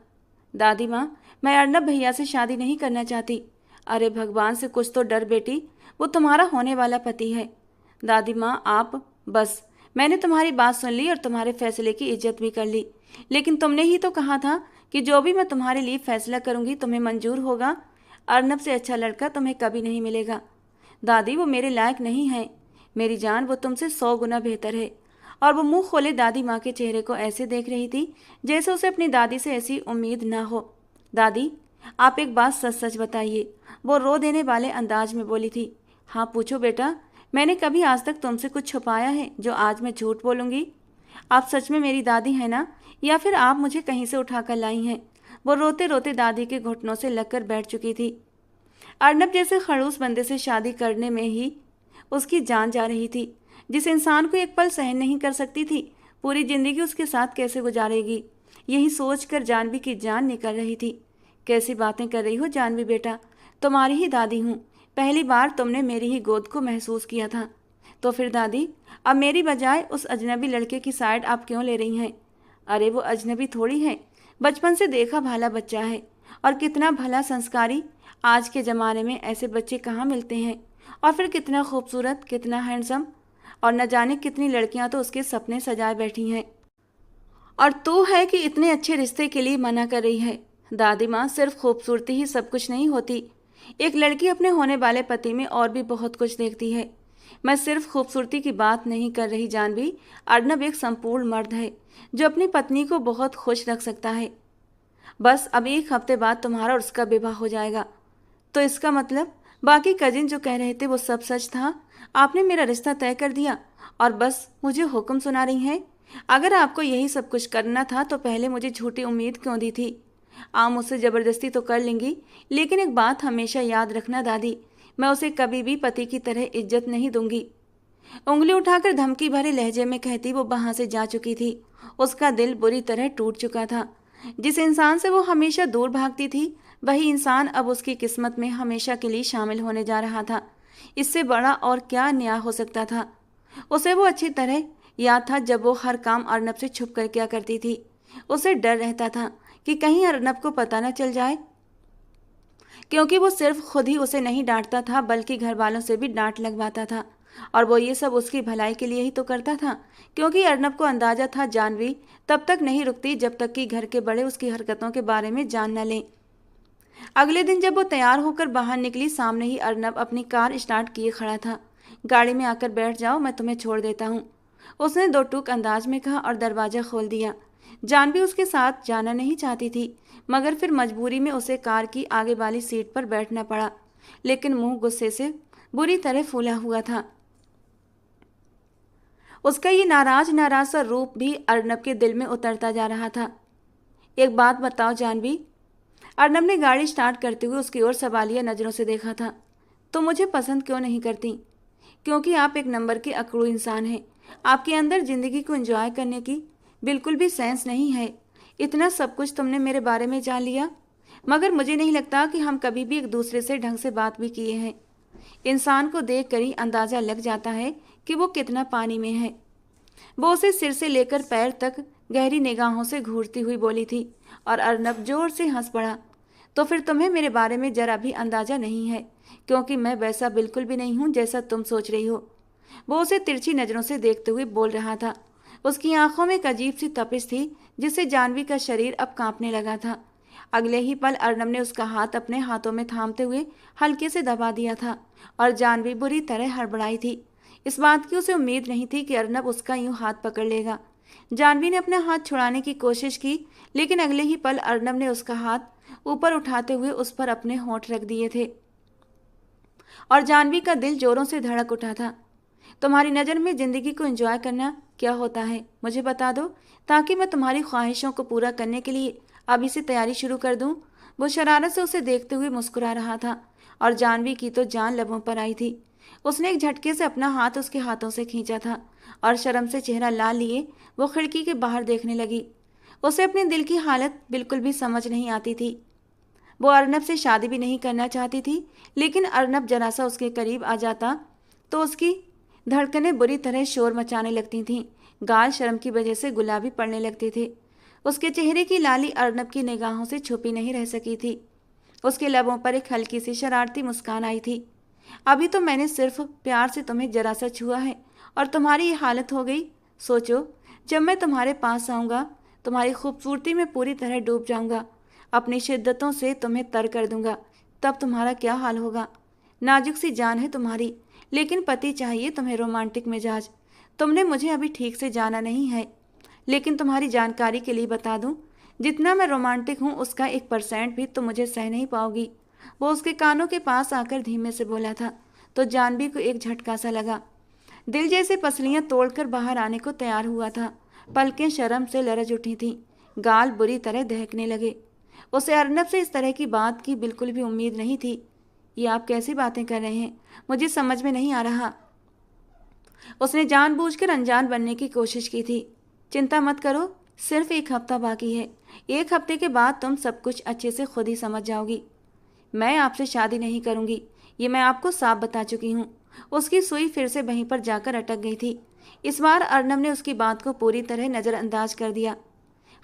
दादी माँ, मैं अर्नब भैया से शादी नहीं करना चाहती। अरे भगवान से कुछ तो डर बेटी, वो तुम्हारा होने वाला पति है। दादी माँ आप बस, मैंने तुम्हारी बात सुन ली और तुम्हारे फैसले की इज्जत भी कर ली, लेकिन तुमने ही तो कहा था कि जो भी मैं तुम्हारे लिए फैसला करूंगी तुम्हें मंजूर होगा। अर्नब से अच्छा लड़का तुम्हें कभी नहीं मिलेगा। दादी वो मेरे लायक नहीं है, मेरी जान, वो तुमसे 100 गुना बेहतर है। और वो मुंह खोले दादी माँ के चेहरे को ऐसे देख रही थी जैसे उसे अपनी दादी से ऐसी उम्मीद ना हो। दादी आप एक बात सच सच बताइए, वो रो देने वाले अंदाज में बोली थी। हाँ पूछो बेटा, मैंने कभी आज तक तुमसे कुछ छुपाया है जो आज मैं झूठ बोलूँगी? आप सच में मेरी दादी हैं ना, या फिर आप मुझे कहीं से उठाकर लाई हैं? वो रोते रोते दादी के घुटनों से लगकर बैठ चुकी थी। अर्नब जैसे खड़ूस बंदे से शादी करने में ही उसकी जान जा रही थी। जिस इंसान को एक पल सहन नहीं कर सकती थी, पूरी जिंदगी उसके साथ कैसे गुजारेगी, यही सोचकर जानवी की जान निकल रही थी। कैसी बातें कर रही हो जानवी बेटा, तुम्हारी ही दादी हूँ। पहली बार तुमने मेरी ही गोद को महसूस किया था, तो फिर दादी अब मेरी बजाय उस अजनबी लड़के की साइड आप क्यों ले रही हैं? अरे वो अजनबी थोड़ी है, बचपन से देखा भाला बच्चा है और कितना भला संस्कारी। आज के ज़माने में ऐसे बच्चे कहाँ मिलते हैं, और फिर कितना खूबसूरत, कितना हैंडसम, और न जाने कितनी लड़कियां तो उसके सपने सजाए बैठी हैं, और तू है कि इतने अच्छे रिश्ते के लिए मना कर रही है। दादी माँ, सिर्फ खूबसूरती ही सब कुछ नहीं होती। एक लड़की अपने होने वाले पति में और भी बहुत कुछ देखती है। मैं सिर्फ खूबसूरती की बात नहीं कर रही जानवी, अर्नब एक संपूर्ण मर्द है जो अपनी पत्नी को बहुत खुश रख सकता है। बस अब 1 हफ्ते बाद तुम्हारा और उसका विवाह हो जाएगा। तो इसका मतलब बाकी कजिन जो कह रहे थे वो सब सच था? आपने मेरा रिश्ता तय कर दिया और बस मुझे हुक्म सुना रही हैं? अगर आपको यही सब कुछ करना था तो पहले मुझे झूठी उम्मीद क्यों दी थी? आप मुझसे ज़बरदस्ती तो कर लेंगी, लेकिन एक बात हमेशा याद रखना दादी, मैं उसे कभी भी पति की तरह इज्जत नहीं दूंगी। उंगली उठाकर धमकी भरे लहजे में कहती वो वहाँ से जा चुकी थी। उसका दिल बुरी तरह टूट चुका था। जिस इंसान से वो हमेशा दूर भागती थी, वही इंसान अब उसकी किस्मत में हमेशा के लिए शामिल होने जा रहा था। इससे बड़ा और क्या न्याय हो सकता था? उसे वो अच्छी तरह याद था जब वो हर काम अर्नब से छुप कर क्या करती थी। उसे डर रहता था कि कहीं अर्नब को पता न चल जाए, क्योंकि वो सिर्फ खुद ही उसे नहीं डांटता था बल्कि घर वालों से भी डांट लगवाता था, और वो ये सब उसकी भलाई के लिए ही तो करता था, क्योंकि अर्नब को अंदाजा था जानवी तब तक नहीं रुकती जब तक कि घर के बड़े उसकी हरकतों के बारे में जान न लें। अगले दिन जब वो तैयार होकर बाहर निकली, सामने ही अर्नब अपनी कार स्टार्ट किए खड़ा था। गाड़ी में आकर बैठ जाओ, मैं तुम्हें छोड़ देता हूँ, उसने 2 टूक अंदाज में कहा और दरवाज़ा खोल दिया। जानवी उसके साथ जाना नहीं चाहती थी, मगर फिर मजबूरी में उसे कार की आगे वाली सीट पर बैठना पड़ा, लेकिन मुंह गुस्से से बुरी तरह फूला हुआ था। उसका ये नाराज नाराज सा रूप भी अर्नब के दिल में उतरता जा रहा था। एक बात बताओ जानवी, अर्नब ने गाड़ी स्टार्ट करते हुए उसकी ओर सवालिया नज़रों से देखा था। तो मुझे पसंद क्यों नहीं करती? क्योंकि आप एक नंबर के अकड़ू इंसान हैं। आपके अंदर ज़िंदगी को एंजॉय करने की बिल्कुल भी सेंस नहीं है। इतना सब कुछ तुमने मेरे बारे में जान लिया, मगर मुझे नहीं लगता कि हम कभी भी एक दूसरे से ढंग से बात भी किए हैं। इंसान को देख कर ही अंदाज़ा लग जाता है कि वो कितना पानी में है। वो उसे सिर से लेकर पैर तक गहरी निगाहों से घूरती हुई बोली थी, और अर्नब जोर से हंस पड़ा। तो फिर तुम्हें मेरे बारे में जरा भी अंदाज़ा नहीं है, क्योंकि मैं वैसा बिल्कुल भी नहीं हूँ जैसा तुम सोच रही हो। वो उसे तिरछी नज़रों से देखते हुए बोल रहा था। उसकी आंखों में एक अजीब सी तपिश थी जिससे जानवी का शरीर अब कांपने लगा था। अगले ही पल अर्नब ने उसका हाथ अपने हाथों में थामते हुए हल्के से दबा दिया था और जानवी बुरी तरह हड़बड़ाई थी। इस बात की उसे उम्मीद नहीं थी कि अर्नब उसका यूं हाथ पकड़ लेगा। जानवी ने अपना हाथ छुड़ाने की कोशिश की, लेकिन अगले ही पल अर्नब ने उसका हाथ ऊपर उठाते हुए उस पर अपने होंठ रख दिए थे और जानवी का दिल जोरों से धड़क उठा था। तुम्हारी नज़र में जिंदगी को एंजॉय करना क्या होता है, मुझे बता दो, ताकि मैं तुम्हारी ख्वाहिशों को पूरा करने के लिए अभी से तैयारी शुरू कर दूं। वो शरारत से उसे देखते हुए मुस्कुरा रहा था और जानवी की तो जान लबों पर आई थी। उसने एक झटके से अपना हाथ उसके हाथों से खींचा था और शर्म से चेहरा लाल लिए वो खिड़की के बाहर देखने लगी। उसे अपने दिल की हालत बिल्कुल भी समझ नहीं आती थी। वो अर्नब से शादी भी नहीं करना चाहती थी, लेकिन अर्नब जरा सा उसके करीब आ जाता तो उसकी धड़कनें बुरी तरह शोर मचाने लगती थीं। गाल शर्म की वजह से गुलाबी पड़ने लगते थे। उसके चेहरे की लाली अर्नब की निगाहों से छुपी नहीं रह सकी थी। उसके लबों पर एक हल्की सी शरारती मुस्कान आई थी। अभी तो मैंने सिर्फ प्यार से तुम्हें जरा सा छुआ है और तुम्हारी ये हालत हो गई। सोचो, जब मैं तुम्हारे पास आऊँगा, तुम्हारी खूबसूरती में पूरी तरह डूब जाऊँगा, अपनी शिद्दतों से तुम्हें तर कर दूंगा, तब तुम्हारा क्या हाल होगा। नाजुक सी जान है तुम्हारी, लेकिन पति चाहिए तुम्हें रोमांटिक मिजाज। तुमने मुझे अभी ठीक से जाना नहीं है, लेकिन तुम्हारी जानकारी के लिए बता दूं, जितना मैं रोमांटिक हूं उसका 1% भी तुम मुझे सह नहीं पाओगी। वो उसके कानों के पास आकर धीमे से बोला था तो जानवी को एक झटका सा लगा। दिल जैसे पसलियां तोड़कर बाहर आने को तैयार हुआ था। पलकें शर्म से लरज उठी थीं, गाल बुरी तरह दहकने लगे। उसे अर्नब से इस तरह की बात की बिल्कुल भी उम्मीद नहीं थी। ये आप कैसी बातें कर रहे हैं, मुझे समझ में नहीं आ रहा। उसने जानबूझकर अनजान बनने की कोशिश की थी। चिंता मत करो, सिर्फ 1 हफ्ता बाकी है। 1 हफ्ते के बाद तुम सब कुछ अच्छे से खुद ही समझ जाओगी। मैं आपसे शादी नहीं करूंगी, ये मैं आपको साफ बता चुकी हूँ। उसकी सुई फिर से वहीं पर जाकर अटक गई थी। इस बार अर्नब ने उसकी बात को पूरी तरह नज़रअंदाज कर दिया।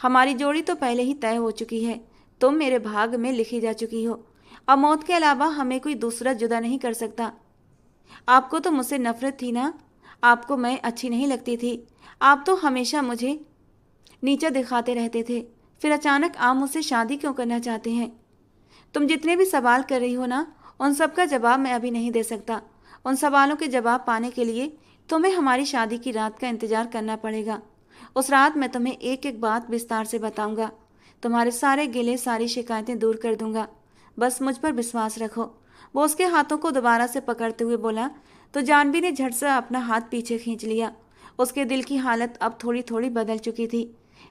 हमारी जोड़ी तो पहले ही तय हो चुकी है, तुम मेरे भाग में लिखी जा चुकी हो। अब मौत के अलावा हमें कोई दूसरा जुदा नहीं कर सकता। आपको तो मुझसे नफरत थी ना, आपको मैं अच्छी नहीं लगती थी, आप तो हमेशा मुझे नीचा दिखाते रहते थे, फिर अचानक आप मुझसे शादी क्यों करना चाहते हैं। तुम जितने भी सवाल कर रही हो ना, उन सब का जवाब मैं अभी नहीं दे सकता। उन सवालों के जवाब पाने के लिए तुम्हें हमारी शादी की रात का इंतजार करना पड़ेगा। उस रात मैं तुम्हें एक एक बात विस्तार से बताऊंगा, तुम्हारे सारे गिले सारी शिकायतें दूर कर दूंगा। बस मुझ पर विश्वास रखो। वो उसके हाथों को दोबारा से पकड़ते हुए बोला तो जानवी ने झट से अपना हाथ पीछे खींच लिया। उसके दिल की हालत अब थोड़ी थोड़ी बदल चुकी थी।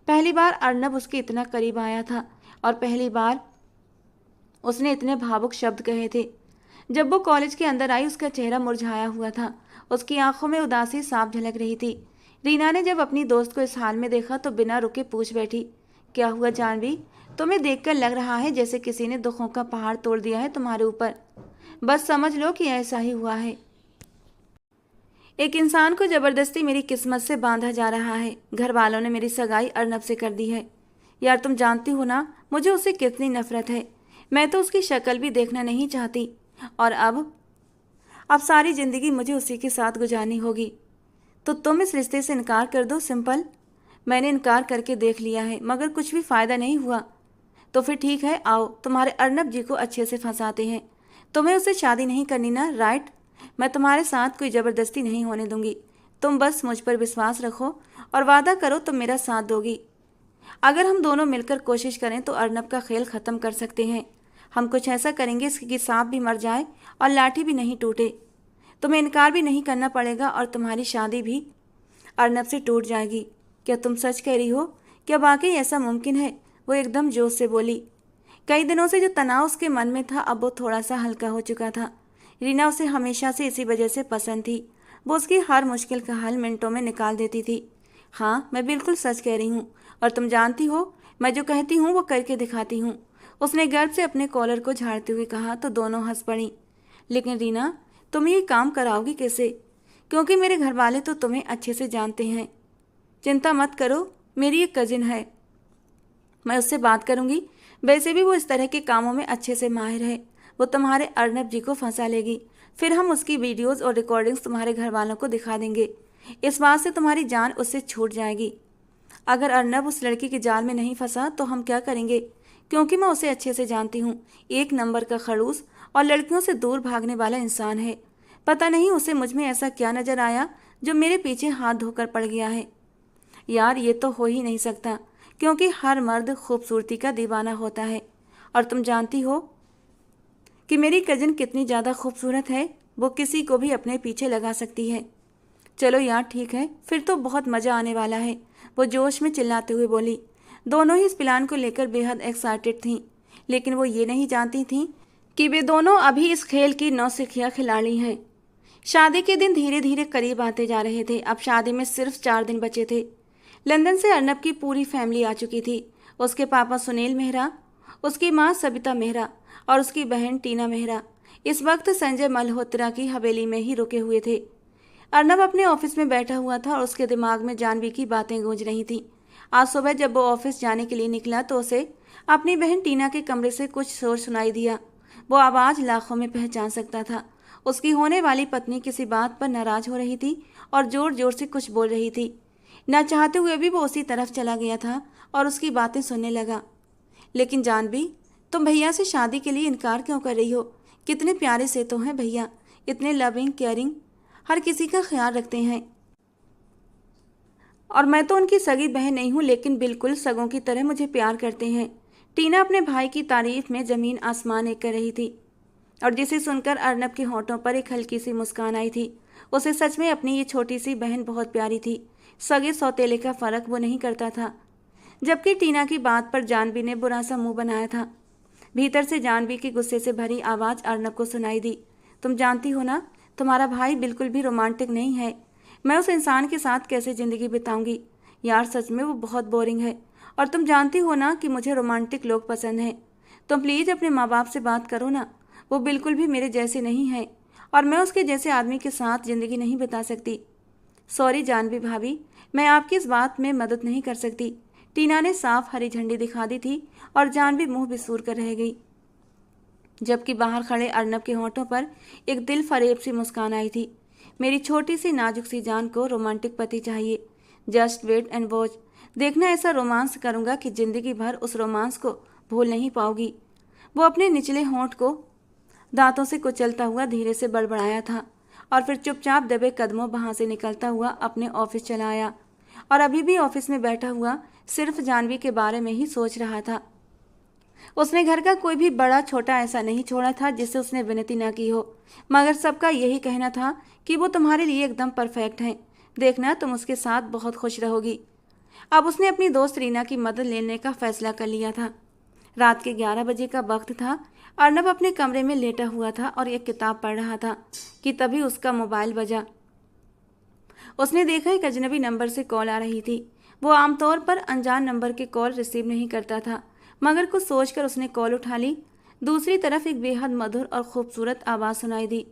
पहली बार अर्नब उसके इतना करीब आया था और पहली बार उसने इतने भावुक शब्द कहे थे। जब वो कॉलेज के अंदर आई, उसका चेहरा मुरझाया हुआ था, उसकी आंखों में उदासी साफ झलक रही थी। रीना ने जब अपनी दोस्त को इस हाल में देखा तो बिना रुके पूछ बैठी, क्या हुआ जानवी, तुम्हें देखकर लग रहा है जैसे किसी ने दुखों का पहाड़ तोड़ दिया है तुम्हारे ऊपर। बस समझ लो कि ऐसा ही हुआ है। एक इंसान को जबरदस्ती मेरी किस्मत से बांधा जा रहा है। घर वालों ने मेरी सगाई अर्नब से कर दी है। यार तुम जानती हो ना मुझे उससे कितनी नफरत है। मैं तो उसकी शक्ल भी देखना नहीं चाहती और अब सारी जिंदगी मुझे उसी के साथ गुजारनी होगी। तो तुम इस रिश्ते से इनकार कर दो, सिंपल। मैंने इनकार करके देख लिया है मगर कुछ भी फ़ायदा नहीं हुआ। तो फिर ठीक है, आओ तुम्हारे अर्नब जी को अच्छे से फंसाते हैं। तुम्हें उससे शादी नहीं करनी ना, राइट। मैं तुम्हारे साथ कोई ज़बरदस्ती नहीं होने दूंगी। तुम बस मुझ पर विश्वास रखो और वादा करो तुम मेरा साथ दोगी। अगर हम दोनों मिलकर कोशिश करें तो अर्नब का खेल ख़त्म कर सकते हैं। हम कुछ ऐसा करेंगे कि सांप भी मर जाए और लाठी भी नहीं टूटे। तुम्हें इनकार भी नहीं करना पड़ेगा और तुम्हारी शादी भी अर्नब से टूट जाएगी। क्या तुम सच कह रही हो? क्या वाकई ऐसा मुमकिन है? वो एकदम जोश से बोली। कई दिनों से जो तनाव उसके मन में था अब वो थोड़ा सा हल्का हो चुका था। रीना उसे हमेशा से इसी वजह से पसंद थी। वो उसकी हर मुश्किल का हल मिनटों में निकाल देती थी। हाँ, मैं बिल्कुल सच कह रही हूँ और तुम जानती हो मैं जो कहती हूँ वो करके दिखाती हूँ। उसने गर्व से अपने कॉलर को झाड़ते हुए कहा तो दोनों हंस पड़ी। लेकिन रीना, तुम ये काम कराओगी कैसे? क्योंकि मेरे घर वाले तो तुम्हें अच्छे से जानते हैं। चिंता मत करो, मेरी एक कजिन है, मैं उससे बात करूंगी। वैसे भी वो इस तरह के कामों में अच्छे से माहिर है। वो तुम्हारे अर्नब जी को फंसा लेगी, फिर हम उसकी वीडियोस और रिकॉर्डिंग्स तुम्हारे घर वालों को दिखा देंगे। इस बात से तुम्हारी जान उससे छूट जाएगी। अगर अर्नब उस लड़की के जाल में नहीं फंसा तो हम क्या करेंगे? क्योंकि मैं उसे अच्छे से जानती हूँ। एक नंबर का खड़ूस और लड़कियों से दूर भागने वाला इंसान है। पता नहीं उसे मुझ में ऐसा क्या नजर आया जो मेरे पीछे हाथ धोकर पड़ गया है। यार ये तो हो ही नहीं सकता, क्योंकि हर मर्द खूबसूरती का दीवाना होता है। और तुम जानती हो कि मेरी कजिन कितनी ज़्यादा खूबसूरत है, वो किसी को भी अपने पीछे लगा सकती है। चलो यार ठीक है, फिर तो बहुत मज़ा आने वाला है, वो जोश में चिल्लाते हुए बोली। दोनों ही इस प्लान को लेकर बेहद एक्साइटेड थीं, लेकिन वो ये नहीं जानती थीं कि वे दोनों अभी इस खेल की नौसिखिया खिलाड़ी हैं। शादी के दिन धीरे धीरे करीब आते जा रहे थे। अब शादी में सिर्फ 4 दिन बचे थे। लंदन से अर्नब की पूरी फैमिली आ चुकी थी। उसके पापा सुनील मेहरा, उसकी माँ सबिता मेहरा और उसकी बहन टीना मेहरा इस वक्त संजय मल्होत्रा की हवेली में ही रुके हुए थे। अर्नब अपने ऑफिस में बैठा हुआ था और उसके दिमाग में जानवी की बातें गूंज रही थीं। आज सुबह जब वो ऑफिस जाने के लिए निकला तो उसे अपनी बहन टीना के कमरे से कुछ शोर सुनाई दिया। वो आवाज़ लाखों में पहचान सकता था। उसकी होने वाली पत्नी किसी बात पर नाराज हो रही थी और जोर जोर से कुछ बोल रही थी। न चाहते हुए भी वो उसी तरफ चला गया था और उसकी बातें सुनने लगा। लेकिन जानवी, तुम भैया से शादी के लिए इनकार क्यों कर रही हो? कितने प्यारे से तो हैं भैया, इतने लविंग केयरिंग, हर किसी का ख्याल रखते हैं। और मैं तो उनकी सगी बहन नहीं हूँ, लेकिन बिल्कुल सगों की तरह मुझे प्यार करते हैं। टीना अपने भाई की तारीफ में जमीन आसमान एक कर रही थी और जिसे सुनकर अर्नब के होंठों पर एक हल्की सी मुस्कान आई थी। उसे सच में अपनी ये छोटी सी बहन बहुत प्यारी थी। सगे सौतेले का फर्क वो नहीं करता था। जबकि टीना की बात पर जानवी ने बुरा सा मुंह बनाया था। भीतर से जानवी की गुस्से से भरी आवाज़ अर्नब को सुनाई दी। तुम जानती हो ना, तुम्हारा भाई बिल्कुल भी रोमांटिक नहीं है। मैं उस इंसान के साथ कैसे ज़िंदगी बिताऊंगी? यार सच में वो बहुत बोरिंग है। और तुम जानती हो ना कि मुझे रोमांटिक लोग पसंद हैं। तुम प्लीज़ अपने माँ बाप से बात करो ना, वो बिल्कुल भी मेरे जैसे नहीं हैं और मैं उसके जैसे आदमी के साथ ज़िंदगी नहीं बिता सकती। सॉरी जानवी भाभी, मैं आपकी इस बात में मदद नहीं कर सकती। टीना ने साफ हरी झंडी दिखा दी थी और जानवी मुंह बिसूर कर रह गई। जबकि बाहर खड़े अर्नब के होंठों पर एक दिल फरेब सी मुस्कान आई थी। मेरी छोटी सी नाजुक सी जान को रोमांटिक पति चाहिए। जस्ट वेट एंड वॉच, देखना ऐसा रोमांस करूंगा कि जिंदगी भर उस रोमांस को भूल नहीं पाओगी। वो अपने निचले होंठ को दांतों से कुचलता हुआ धीरे से बड़बड़ाया था और फिर चुपचाप दबे कदमों वहां से निकलता हुआ अपने ऑफिस चला आया। और अभी भी ऑफिस में बैठा हुआ सिर्फ जानवी के बारे में ही सोच रहा था। उसने घर का कोई भी बड़ा छोटा ऐसा नहीं छोड़ा था जिससे उसने विनती न की हो, मगर सबका यही कहना था कि वो तुम्हारे लिए एकदम परफेक्ट हैं। देखना तुम उसके साथ बहुत खुश रहोगी। अब उसने अपनी दोस्त रीना की मदद लेने का फैसला कर लिया था। रात के 11 बजे का वक्त था। अर्नब अपने कमरे में लेटा हुआ था और एक किताब पढ़ रहा था कि तभी उसका मोबाइल बजा। उसने देखा एक अजनबी नंबर से कॉल आ रही थी। वो आमतौर पर अनजान नंबर के कॉल रिसीव नहीं करता था, मगर कुछ सोचकर उसने कॉल उठा ली। दूसरी तरफ एक बेहद मधुर और खूबसूरत आवाज़ सुनाई दी।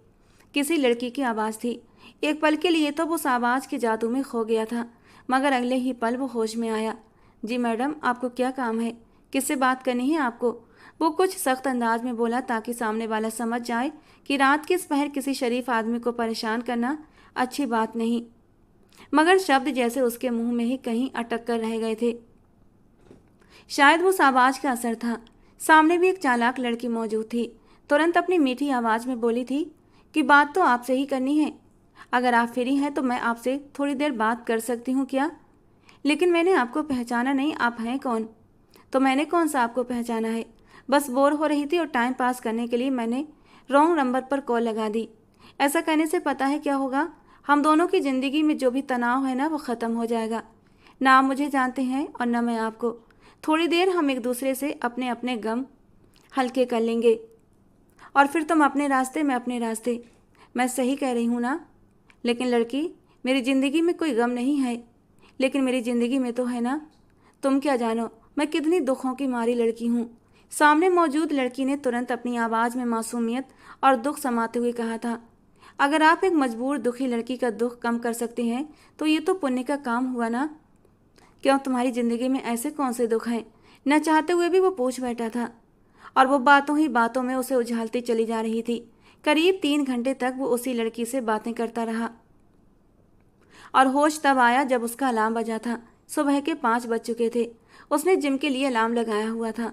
किसी लड़की की आवाज़ थी। एक पल के लिए तो वो उस आवाज़ के जादू में खो गया था, मगर अगले ही पल वो होश में आया। जी मैडम, आपको क्या काम है? किससे बात करनी है आपको? वो कुछ सख्त अंदाज में बोला ताकि सामने वाला समझ जाए कि रात के इस पहर किसी शरीफ आदमी को परेशान करना अच्छी बात नहीं, मगर शब्द जैसे उसके मुंह में ही कहीं अटक कर रह गए थे। शायद वो उस आवाज़ का असर था। सामने भी एक चालाक लड़की मौजूद थी। तुरंत अपनी मीठी आवाज़ में बोली थी कि बात तो आपसे ही करनी है। अगर आप फ्री हैं तो मैं आपसे थोड़ी देर बात कर सकती हूँ क्या? लेकिन मैंने आपको पहचाना नहीं, आप हैं कौन? तो मैंने कौन सा आपको पहचाना है? बस बोर हो रही थी और टाइम पास करने के लिए मैंने रॉन्ग नंबर पर कॉल लगा दी। ऐसा करने से पता है क्या होगा? हम दोनों की ज़िंदगी में जो भी तनाव है ना, वो ख़त्म हो जाएगा। ना आप मुझे जानते हैं और ना मैं आपको। थोड़ी देर हम एक दूसरे से अपने अपने गम हल्के कर लेंगे और फिर तुम अपने रास्ते, मैं अपने रास्ते। मैं सही कह रही हूँ ना? लेकिन लड़की, मेरी ज़िंदगी में कोई गम नहीं है, लेकिन मेरी ज़िंदगी में तो है ना। तुम क्या जानो मैं कितनी दुखों की मारी लड़की हूँ। सामने मौजूद लड़की ने तुरंत अपनी आवाज़ में मासूमियत और दुख समाते हुए कहा था। अगर आप एक मजबूर दुखी लड़की का दुख कम कर सकते हैं तो ये तो पुण्य का काम हुआ ना। क्यों, तुम्हारी ज़िंदगी में ऐसे कौन से दुख हैं? न चाहते हुए भी वो पूछ बैठा था और वो बातों ही बातों में उसे उझालती चली जा रही थी। करीब 3 घंटे तक वो उसी लड़की से बातें करता रहा और होश तब आया जब उसका अलार्म बजा था। सुबह के 5 बज चुके थे। उसने जिम के लिए अलार्म लगाया हुआ था।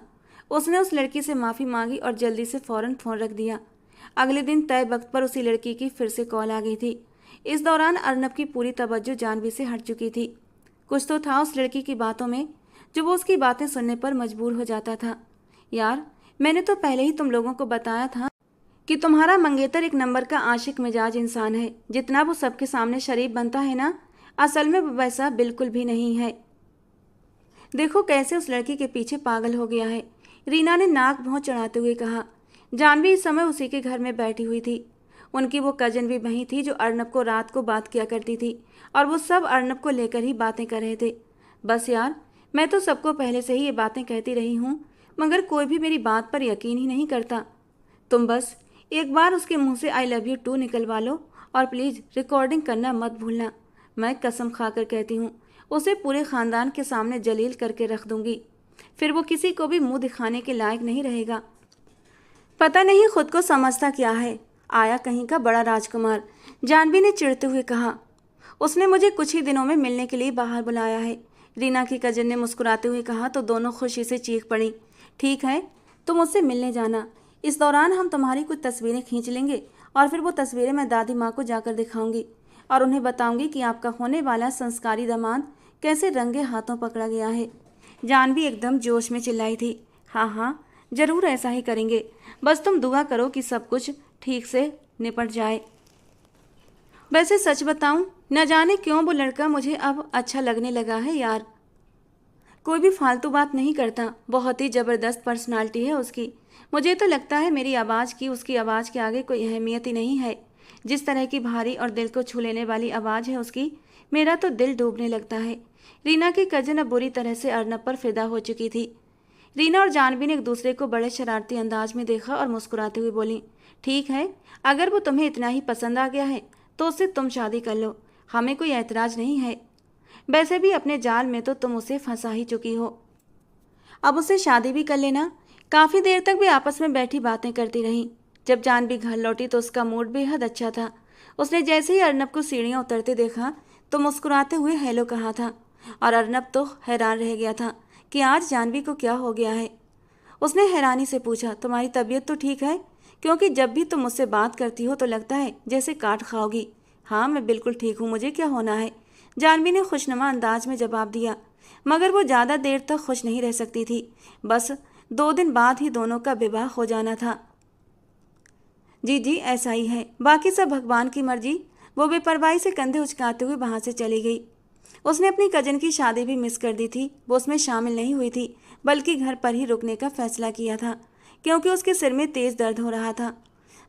उसने उस लड़की से माफ़ी मांगी और जल्दी से फ़ौरन फ़ोन रख दिया। अगले दिन तय वक्त पर उसी लड़की की फिर से कॉल आ गई थी। इस दौरान अर्नब की पूरी तवज्जो जाह्नवी से हट चुकी थी। कुछ तो था उस लड़की की बातों में जो वो उसकी बातें सुनने पर मजबूर हो जाता था। यार, मैंने तो पहले ही तुम लोगों को बताया था कि तुम्हारा मंगेतर एक नंबर का आशिक मिजाज इंसान है। जितना वो सबके सामने शरीफ बनता है ना, असल में वो वैसा बिल्कुल भी नहीं है। देखो कैसे उस लड़की के पीछे पागल हो गया है, रीना ने नाक भौं चढ़ाते हुए कहा। जाह्नवी इस समय उसी के घर में बैठी हुई थी। उनकी वो कजन भी वहीं थी जो अर्नब को रात को बात किया करती थी, और वो सब अर्नब को लेकर ही बातें कर रहे थे। बस यार, मैं तो सबको पहले से ही ये बातें कहती रही हूँ, मगर कोई भी मेरी बात पर यकीन ही नहीं करता। तुम बस एक बार उसके मुंह से आई लव यू टू निकलवा लो, और प्लीज़ रिकॉर्डिंग करना मत भूलना। मैं कसम खाकर कहती हूँ, उसे पूरे ख़ानदान के सामने जलील करके रख दूंगी। फिर वो किसी को भी मुंह दिखाने के लायक नहीं रहेगा। पता नहीं खुद को समझता क्या है, आया कहीं का बड़ा राजकुमार, जाह्नवी ने चिढ़ते हुए कहा। उसने मुझे कुछ ही दिनों में मिलने के लिए बाहर बुलाया है, रीना की कजन ने मुस्कुराते हुए कहा तो दोनों खुशी से चीख पड़ी। ठीक है, तुम उससे मिलने जाना। इस दौरान हम तुम्हारी कुछ तस्वीरें खींच लेंगे और फिर वो तस्वीरें मैं दादी माँ को जाकर दिखाऊंगी और उन्हें बताऊंगी कि आपका होने वाला संस्कारी दामाद कैसे रंगे हाथों पकड़ा गया है। जाह्नवी एकदम जोश में चिल्लाई थी। हाँ हाँ, जरूर ऐसा ही करेंगे, बस तुम दुआ करो कि सब कुछ ठीक से निपट जाए। वैसे सच बताऊं, न जाने क्यों वो लड़का मुझे अब अच्छा लगने लगा है यार। कोई भी फालतू बात नहीं करता, बहुत ही ज़बरदस्त पर्सनालिटी है उसकी। मुझे तो लगता है मेरी आवाज़ की उसकी आवाज़ के आगे कोई अहमियत ही नहीं है। जिस तरह की भारी और दिल को छू लेने वाली आवाज़ है उसकी, मेरा तो दिल डूबने लगता है। रीना की कजन अब बुरी तरह से अर्नब पर फिदा हो चुकी थी। रीना और जाह्नवी ने एक दूसरे को बड़े शरारती अंदाज में देखा और मुस्कुराते हुए बोली, ठीक है, अगर वो तुम्हें इतना ही पसंद आ गया है तो उससे तुम शादी कर लो, हमें कोई ऐतराज़ नहीं है। वैसे भी अपने जाल में तो तुम उसे फंसा ही चुकी हो, अब उससे शादी भी कर लेना। काफ़ी देर तक भी आपस में बैठी बातें करती रहीं। जब जाह्नवी घर लौटी तो उसका मूड बेहद अच्छा था। उसने जैसे ही अर्नब को सीढ़ियाँ उतरते देखा तो मुस्कुराते हुए हेलो कहा था, और अर्नब तो हैरान रह गया था कि आज जाह्नवी को क्या हो गया है। उसने हैरानी से पूछा, तुम्हारी तबीयत तो ठीक है? क्योंकि जब भी तुम मुझसे बात करती हो तो लगता है जैसे काट खाओगी। हाँ, मैं बिल्कुल ठीक हूँ, मुझे क्या होना है, जाह्नवी ने खुशनुमा अंदाज में जवाब दिया। मगर वो ज़्यादा देर तक खुश नहीं रह सकती थी। बस 2 दिन बाद ही दोनों का विवाह हो जाना था। जी जी, ऐसा ही है, बाकी सब भगवान की मर्जी। वो बेपरवाही से कंधे उचकाते हुए वहाँ से चली गई। उसने अपनी कजन की शादी भी मिस कर दी थी। वो उसमें शामिल नहीं हुई थी, बल्कि घर पर ही रुकने का फैसला किया था, क्योंकि उसके सिर में तेज़ दर्द हो रहा था।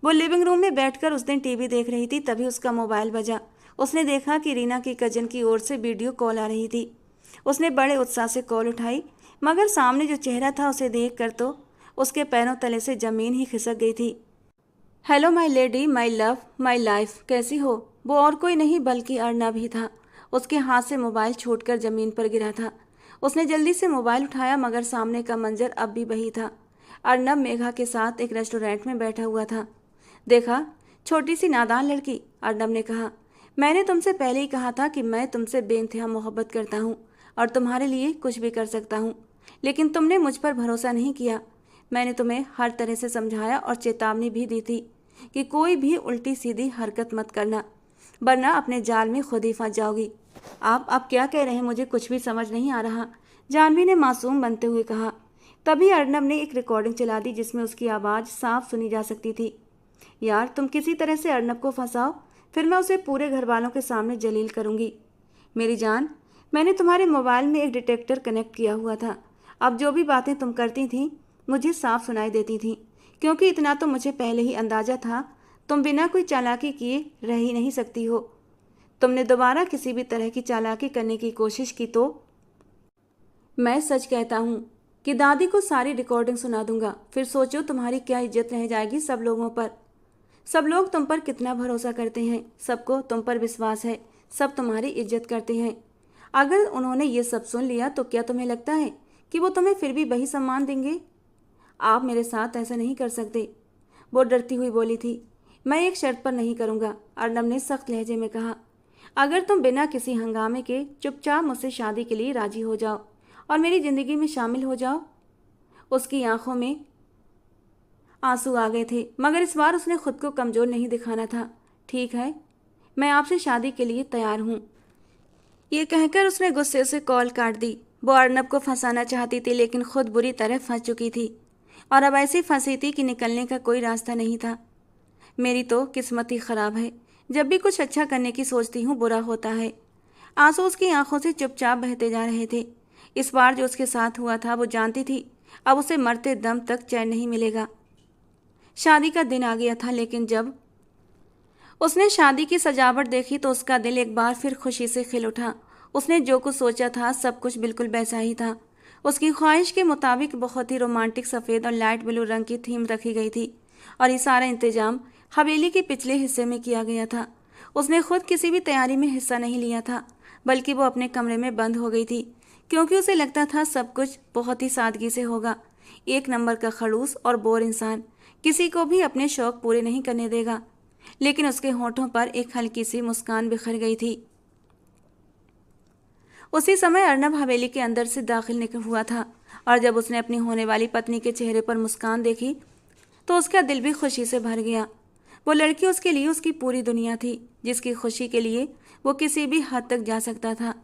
वो लिविंग रूम में बैठकर उस दिन टीवी देख रही थी, तभी उसका मोबाइल बजा। उसने देखा कि रीना की कजन की ओर से वीडियो कॉल आ रही थी। उसने बड़े उत्साह से कॉल उठाई, मगर सामने जो चेहरा था उसे देखकर तो उसके पैरों तले से ज़मीन ही खिसक गई थी। Hello my lady, my love, my life, कैसी हो? वो और कोई नहीं बल्कि अर्नब ही था। उसके हाथ से मोबाइल छूटकर ज़मीन पर गिरा था। उसने जल्दी से मोबाइल उठाया, मगर सामने का मंजर अब भी वही था। अर्नब मेघा के साथ एक रेस्टोरेंट में बैठा हुआ था। देखा, छोटी सी नादान लड़की, अर्नब ने कहा। मैंने तुमसे पहले ही कहा था कि मैं तुमसे बेइंतहा मोहब्बत करता हूँ और तुम्हारे लिए कुछ भी कर सकता हूँ, लेकिन तुमने मुझ पर भरोसा नहीं किया। मैंने तुम्हें हर तरह से समझाया और चेतावनी भी दी थी कि कोई भी उल्टी सीधी हरकत मत करना, वरना अपने जाल में खुद ही फंस जाओगी। आप क्या कह रहे हैं, मुझे कुछ भी समझ नहीं आ रहा, जाह्नवी ने मासूम बनते हुए कहा। तभी अर्नब ने एक रिकॉर्डिंग चला दी जिसमें उसकी आवाज़ साफ सुनी जा सकती थी। यार, तुम किसी तरह से अर्नब को फंसाओ, फिर मैं उसे पूरे घर वालों के सामने जलील करूंगी। मेरी जान, मैंने तुम्हारे मोबाइल में एक डिटेक्टर कनेक्ट किया हुआ था। अब जो भी बातें तुम करती थीं मुझे साफ सुनाई देती थीं, क्योंकि इतना तो मुझे पहले ही अंदाजा था, तुम बिना कोई चालाकी किए रह ही नहीं सकती हो। तुमने दोबारा किसी भी तरह की चालाकी करने की कोशिश की तो मैं सच कहता हूँ कि दादी को सारी रिकॉर्डिंग सुना दूंगा। फिर सोचो तुम्हारी क्या इज्जत रह जाएगी सब लोगों पर। सब लोग तुम पर कितना भरोसा करते हैं, सबको तुम पर विश्वास है, सब तुम्हारी इज्जत करते हैं। अगर उन्होंने ये सब सुन लिया तो क्या तुम्हें लगता है कि वो तुम्हें फिर भी वही सम्मान देंगे? आप मेरे साथ ऐसा नहीं कर सकते, वो डरती हुई बोली थी। मैं एक शर्त पर नहीं करूँगा, अर्नब ने सख्त लहजे में कहा। अगर तुम बिना किसी हंगामे के चुपचाप मुझसे शादी के लिए राजी हो जाओ और मेरी ज़िंदगी में शामिल हो जाओ। उसकी आंखों में आंसू आ गए थे, मगर इस बार उसने खुद को कमज़ोर नहीं दिखाना था। ठीक है, मैं आपसे शादी के लिए तैयार हूँ। ये कहकर उसने गुस्से से कॉल काट दी। वो अर्नब को फंसाना चाहती थी, लेकिन खुद बुरी तरह फंस चुकी थी और अब ऐसी फंसी थी कि निकलने का कोई रास्ता नहीं था। मेरी तो किस्मत ही खराब है, जब भी कुछ अच्छा करने की सोचती हूँ बुरा होता है। आंसू उसकी आंखों से चुपचाप बहते जा रहे थे। इस बार जो उसके साथ हुआ था वो जानती थी अब उसे मरते दम तक चैन नहीं मिलेगा। शादी का दिन आ गया था, लेकिन जब उसने शादी की सजावट देखी तो उसका दिल एक बार फिर खुशी से खिल उठा। उसने जो कुछ सोचा था सब कुछ बिल्कुल वैसा ही था। उसकी ख्वाहिश के मुताबिक बहुत ही रोमांटिक सफ़ेद और लाइट ब्लू रंग की थीम रखी गई थी और ये सारा इंतजाम हवेली के पिछले हिस्से में किया गया था। उसने खुद किसी भी तैयारी में हिस्सा नहीं लिया था, बल्कि वो अपने कमरे में बंद हो गई थी, क्योंकि उसे लगता था सब कुछ बहुत ही सादगी से होगा। एक नंबर का खड़ूस और बोर इंसान किसी को भी अपने शौक पूरे नहीं करने देगा। लेकिन उसके होठों पर एक हल्की सी मुस्कान बिखर गई थी। उसी समय अर्नब हवेली के अंदर से दाखिल निकल हुआ था और जब उसने अपनी होने वाली पत्नी के चेहरे पर मुस्कान देखी तो उसका दिल भी खुशी से भर गया। वो लड़की उसके लिए उसकी पूरी दुनिया थी, जिसकी खुशी के लिए वो किसी भी हद तक जा सकता था।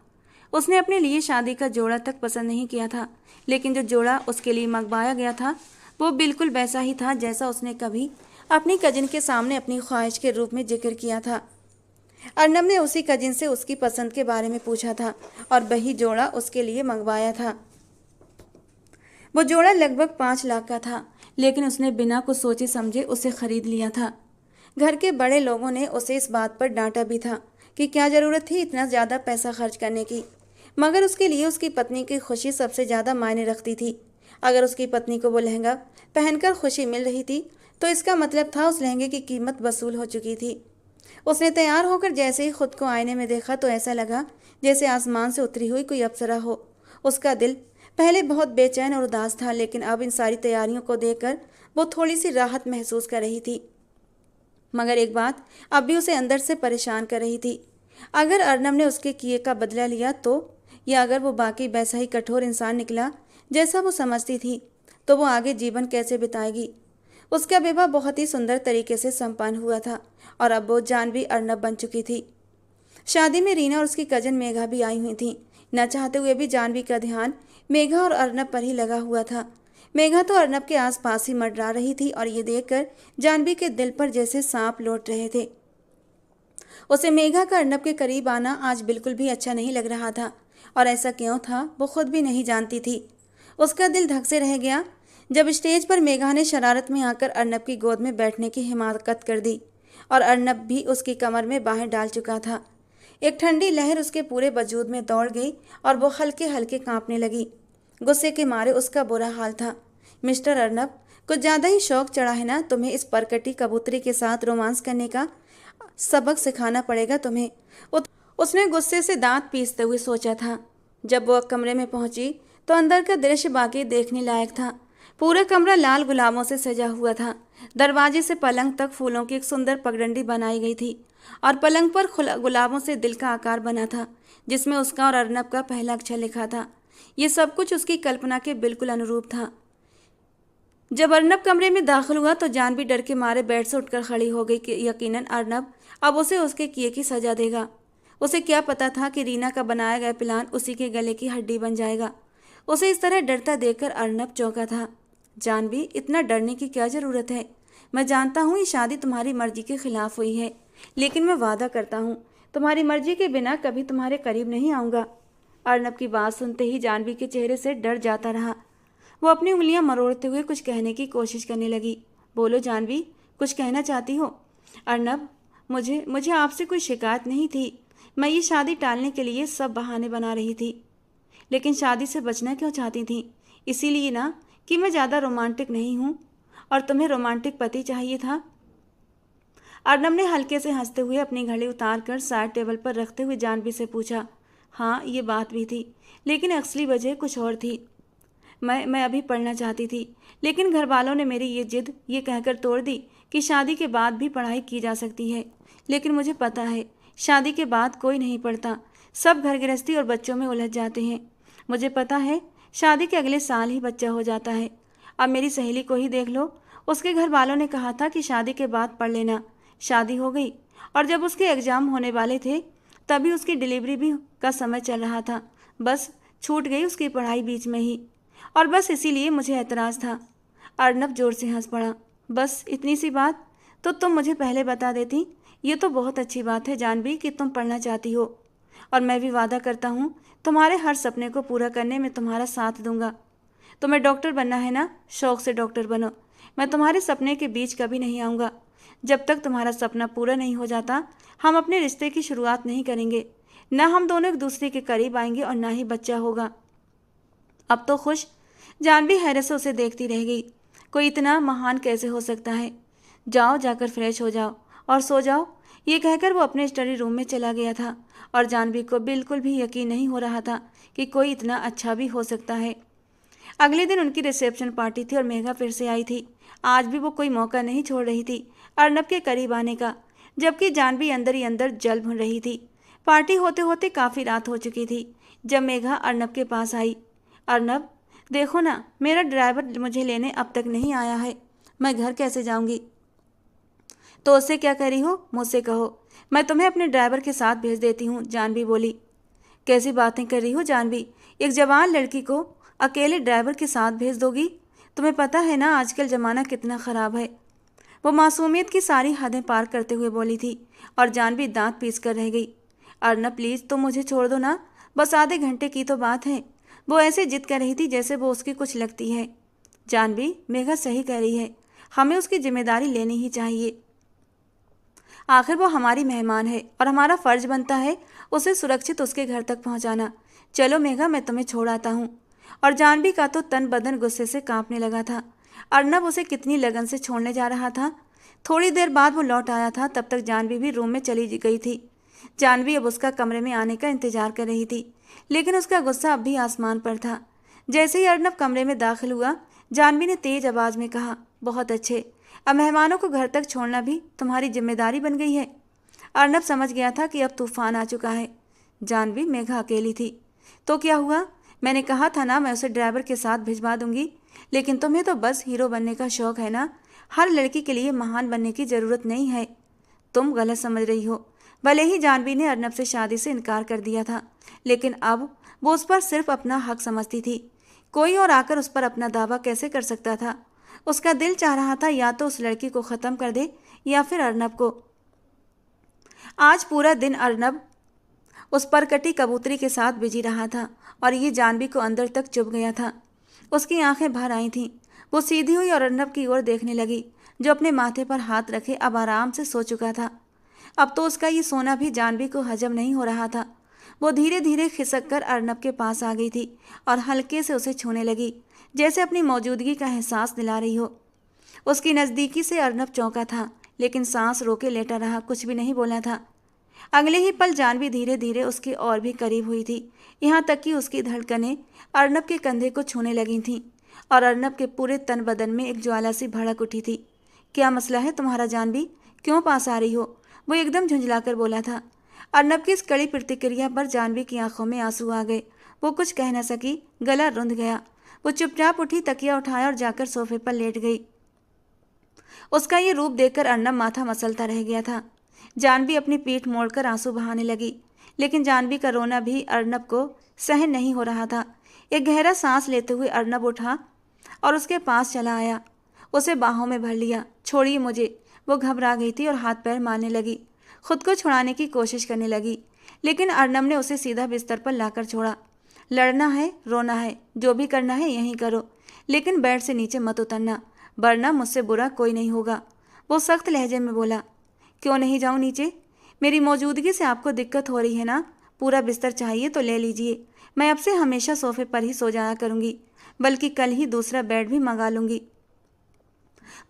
उसने अपने लिए शादी का जोड़ा तक पसंद नहीं किया था, लेकिन जो जोड़ा उसके लिए मंगवाया गया था वो बिल्कुल वैसा ही था जैसा उसने कभी अपनी कजिन के सामने अपनी ख्वाहिश के रूप में जिक्र किया था। अर्नब ने उसी कजिन से उसकी पसंद के बारे में पूछा था और वही जोड़ा उसके लिए मंगवाया था। वो जोड़ा लगभग 5 लाख का था, लेकिन उसने बिना कुछ सोचे समझे उसे खरीद लिया था। घर के बड़े लोगों ने उसे इस बात पर डांटा भी था कि क्या ज़रूरत थी इतना ज़्यादा पैसा खर्च करने की, मगर उसके लिए उसकी पत्नी की खुशी सबसे ज़्यादा मायने रखती थी। अगर उसकी पत्नी को वो लहंगा पहनकर खुशी मिल रही थी तो इसका मतलब था उस लहंगे की कीमत वसूल हो चुकी थी। उसने तैयार होकर जैसे ही खुद को आईने में देखा तो ऐसा लगा जैसे आसमान से उतरी हुई कोई अप्सरा हो। उसका दिल पहले बहुत बेचैन और उदास था, लेकिन अब इन सारी तैयारियों को देखकर वो थोड़ी सी राहत महसूस कर रही थी। मगर एक बात अब भी उसे अंदर से परेशान कर रही थी। अगर अर्नब ने उसके किए का बदला लिया तो, या अगर वो बाकी वैसा ही कठोर इंसान निकला जैसा वो समझती थी, तो वो आगे जीवन कैसे बिताएगी। उसका विवाह बहुत ही सुंदर तरीके से संपन्न हुआ था और अब वो जानवी अर्नब बन चुकी थी। शादी में रीना और उसकी कजन मेघा भी आई हुई थी। न चाहते हुए भी जानवी का ध्यान मेघा और अर्नब पर ही लगा हुआ था। मेघा तो अर्नब के आसपास ही मंडरा रही थी और ये देखकर जानवी के दिल पर जैसे सांप लौट रहे थे। उसे मेघा का अर्नब के करीब आना आज बिल्कुल भी अच्छा नहीं लग रहा था, और ऐसा क्यों था वो खुद भी नहीं जानती थी। उसका दिल धक से रह गया जब स्टेज पर मेघा ने शरारत में आकर अर्नब की गोद में बैठने की हिमाकत कर दी और अर्नब भी उसकी कमर में बाहें डाल चुका था। एक ठंडी लहर उसके पूरे वजूद में दौड़ गई और वो हल्के हल्के कांपने लगी। गुस्से के मारे उसका बुरा हाल था। मिस्टर अर्नब, कुछ ज़्यादा ही शौक चढ़ा है ना तुम्हें इस परकटी कबूतरी के साथ रोमांस करने का? सबक सिखाना पड़ेगा तुम्हें। उसने गुस्से से दांत पीसते हुए सोचा था। जब वो कमरे में पहुंची तो अंदर का दृश्य बाकी देखने लायक था। पूरा कमरा लाल गुलाबों से सजा हुआ था। दरवाजे से पलंग तक फूलों की एक सुंदर पगडंडी बनाई गई थी और पलंग पर गुलाबों से दिल का आकार बना था, जिसमें उसका और अर्नब का पहला अक्षर लिखा था। ये सब कुछ उसकी कल्पना के बिल्कुल अनुरूप था। जब अर्नब कमरे में दाखिल हुआ तो जानवी डर के मारे बेड से उठकर खड़ी हो गई कि यकीनन अर्नब अब उसे उसके किए की सजा देगा। उसे क्या पता था कि रीना का बनाया गया प्लान उसी के गले की हड्डी बन जाएगा। उसे इस तरह डरता देखकर अर्नब चौंका था। जानवी, इतना डरने की क्या ज़रूरत है? मैं जानता हूँ ये शादी तुम्हारी मर्जी के खिलाफ हुई है, लेकिन मैं वादा करता हूँ तुम्हारी मर्जी के बिना कभी तुम्हारे करीब नहीं आऊँगा। अर्नब की बात सुनते ही जानवी के चेहरे से डर जाता रहा। वो अपनी उंगलियां मरोड़ते हुए कुछ कहने की कोशिश करने लगी। बोलो जानवी, कुछ कहना चाहती हो? अर्नब, मुझे आपसे कोई शिकायत नहीं थी। मैं ये शादी टालने के लिए सब बहाने बना रही थी, लेकिन शादी से बचना क्यों चाहती थी? इसीलिए ना कि मैं ज़्यादा रोमांटिक नहीं हूँ और तुम्हें रोमांटिक पति चाहिए था। अर्नब ने हल्के से हंसते हुए अपनी घड़ी उतार कर साइड टेबल पर रखते हुए जानवी से पूछा। हाँ, ये बात भी थी, लेकिन असली वजह कुछ और थी। मैं अभी पढ़ना चाहती थी, लेकिन घर वालों ने मेरी ये जिद ये कहकर तोड़ दी कि शादी के बाद भी पढ़ाई की जा सकती है। लेकिन मुझे पता है शादी के बाद कोई नहीं पढ़ता, सब घर गृहस्थी और बच्चों में उलझ जाते हैं। मुझे पता है शादी के अगले साल ही बच्चा हो जाता है अब मेरी सहेली को ही देख लो, उसके घर वालों ने कहा था कि शादी के बाद पढ़ लेना। शादी हो गई और जब उसके एग्ज़ाम होने वाले थे तभी उसकी डिलीवरी भी का समय चल रहा था। बस छूट गई उसकी पढ़ाई बीच में ही, और बस इसीलिए मुझे ऐतराज़ था। अर्नब जोर से हंस पड़ा। बस इतनी सी बात? तो तुम मुझे पहले बता देती। ये तो बहुत अच्छी बात है जानवी कि तुम पढ़ना चाहती हो, और मैं भी वादा करता हूँ तुम्हारे हर सपने को पूरा करने में तुम्हारा साथ दूंगा। तुम्हें डॉक्टर बनना है ना? शौक से डॉक्टर बनो। मैं तुम्हारे सपने के बीच कभी नहीं आऊँगा। जब तक तुम्हारा सपना पूरा नहीं हो जाता हम अपने रिश्ते की शुरुआत नहीं करेंगे। न हम दोनों एक दूसरे के करीब आएंगे और ना ही बच्चा होगा। अब तो खुश? जानवी हैरत से उसे देखती रह गई। कोई इतना महान कैसे हो सकता है? जाओ, जाकर फ्रेश हो जाओ और सो जाओ। ये कहकर वो अपने स्टडी रूम में चला गया था और जानवी को बिल्कुल भी यकीन नहीं हो रहा था कि कोई इतना अच्छा भी हो सकता है। अगले दिन उनकी रिसेप्शन पार्टी थी और मेघा फिर से आई थी। आज भी वो कोई मौका नहीं छोड़ रही थी अर्नब के करीब आने का, जबकि जानवी अंदर ही अंदर जल भुन रही थी। पार्टी होते होते काफ़ी रात हो चुकी थी जब मेघा अर्नब के पास आई। अर्नब, देखो ना, मेरा ड्राइवर मुझे लेने अब तक नहीं आया है। मैं घर कैसे जाऊंगी? तो उससे क्या करी हो, मुझसे कहो। मैं तुम्हें अपने ड्राइवर के साथ भेज देती हूँ, जानवी बोली। कैसी बातें कर रही हो जानवी? एक जवान लड़की को अकेले ड्राइवर के साथ भेज दोगी? तुम्हें पता है ना आजकल ज़माना कितना ख़राब है। वो मासूमियत की सारी हदें पार करते हुए बोली थी और जानवी दांत पीस कर रह गई। अर्नब प्लीज़ तुम मुझे छोड़ दो ना, बस आधे घंटे की तो बात है। वो ऐसे जिद कर रही थी जैसे वो उसकी कुछ लगती है। जानवी, मेघा सही कह रही है, हमें उसकी जिम्मेदारी लेनी ही चाहिए। आखिर वो हमारी मेहमान है और हमारा फ़र्ज बनता है उसे सुरक्षित उसके घर तक पहुंचाना। चलो मेघा, मैं तुम्हें छोड़ आता हूँ। और जानवी का तो तन बदन गुस्से से कांपने लगा था। अर्नब उसे कितनी लगन से छोड़ने जा रहा था। थोड़ी देर बाद वो लौट आया था, तब तक जानवी भी रूम में चली गई थी। जानवी अब उसका कमरे में आने का इंतजार कर रही थी, लेकिन उसका गुस्सा अब भी आसमान पर था। जैसे ही अर्नब कमरे में दाखिल हुआ, जानवी ने तेज आवाज़ में कहा, बहुत अच्छे, अब मेहमानों को घर तक छोड़ना भी तुम्हारी जिम्मेदारी बन गई है। अर्नब समझ गया था कि अब तूफान आ चुका है। जानवी, मेघा अकेली थी। तो क्या हुआ? मैंने कहा था ना मैं उसे ड्राइवर के साथ भिजवा दूंगी। लेकिन तुम्हें तो बस हीरो बनने का शौक है ना, हर लड़की के लिए महान बनने की ज़रूरत नहीं है। तुम गलत समझ रही हो। भले ही जानवी ने अर्नब से शादी से इनकार कर दिया था, लेकिन अब वो उस पर सिर्फ अपना हक समझती थी। कोई और आकर उस पर अपना दावा कैसे कर सकता था? उसका दिल चाह रहा था या तो उस लड़की को ख़त्म कर दे या फिर अर्नब को। आज पूरा दिन अर्नब उस पर कटी कबूतरी के साथ बिजी रहा था और ये जानवी को अंदर तक चुभ गया था। उसकी आंखें भर आई थीं। वो सीधी हुई और अर्नब की ओर देखने लगी, जो अपने माथे पर हाथ रखे अब आराम से सो चुका था। अब तो उसका ये सोना भी जानवी को हजम नहीं हो रहा था। वो धीरे धीरे खिसक कर अर्नब के पास आ गई थी और हल्के से उसे छूने लगी, जैसे अपनी मौजूदगी का एहसास दिला रही हो। उसकी नज़दीकी से अर्नब चौंका था, लेकिन सांस रोके लेटा रहा, कुछ भी नहीं बोला था। अगले ही पल जानवी धीरे धीरे उसके और भी करीब हुई थी, यहाँ तक कि उसकी धड़कनें अर्नब के कंधे को छूने लगी थीं और अर्नब के पूरे तन बदन में एक ज्वाला सी भड़क उठी थी। क्या मसला है तुम्हारा जानवी? क्यों पास आ रही हो? वो एकदम झुंझलाकर बोला था। अर्नब की इस कड़ी प्रतिक्रिया पर जानवी की आंखों में आंसू आ गए। वो कुछ कह न सकी, गला रुंध गया। वो चुपचाप उठी, तकिया उठाया और जाकर सोफे पर लेट गई। उसका ये रूप देखकर अर्नब माथा मसलता रह गया था। जानवी अपनी पीठ मोड़कर आंसू बहाने लगी, लेकिन जानवी का रोना भी अर्नब को सहन नहीं हो रहा था। एक गहरा सांस लेते हुए अर्नब उठा और उसके पास चला आया। उसे बाहों में भर लिया। छोड़िए मुझे। वो घबरा गई थी और हाथ पैर मारने लगी, खुद को छुड़ाने की कोशिश करने लगी, लेकिन अर्नब ने उसे सीधा बिस्तर पर लाकर छोड़ा। लड़ना है, रोना है, जो भी करना है यहीं करो, लेकिन बेड से नीचे मत उतरना, वरना मुझसे बुरा कोई नहीं होगा। वो सख्त लहजे में बोला। क्यों नहीं जाऊँ नीचे? मेरी मौजूदगी से आपको दिक्कत हो रही है ना? पूरा बिस्तर चाहिए तो ले लीजिए। मैं अब से हमेशा सोफे पर ही सो जाया करूँगी, बल्कि कल ही दूसरा बेड भी मंगा लूँगी।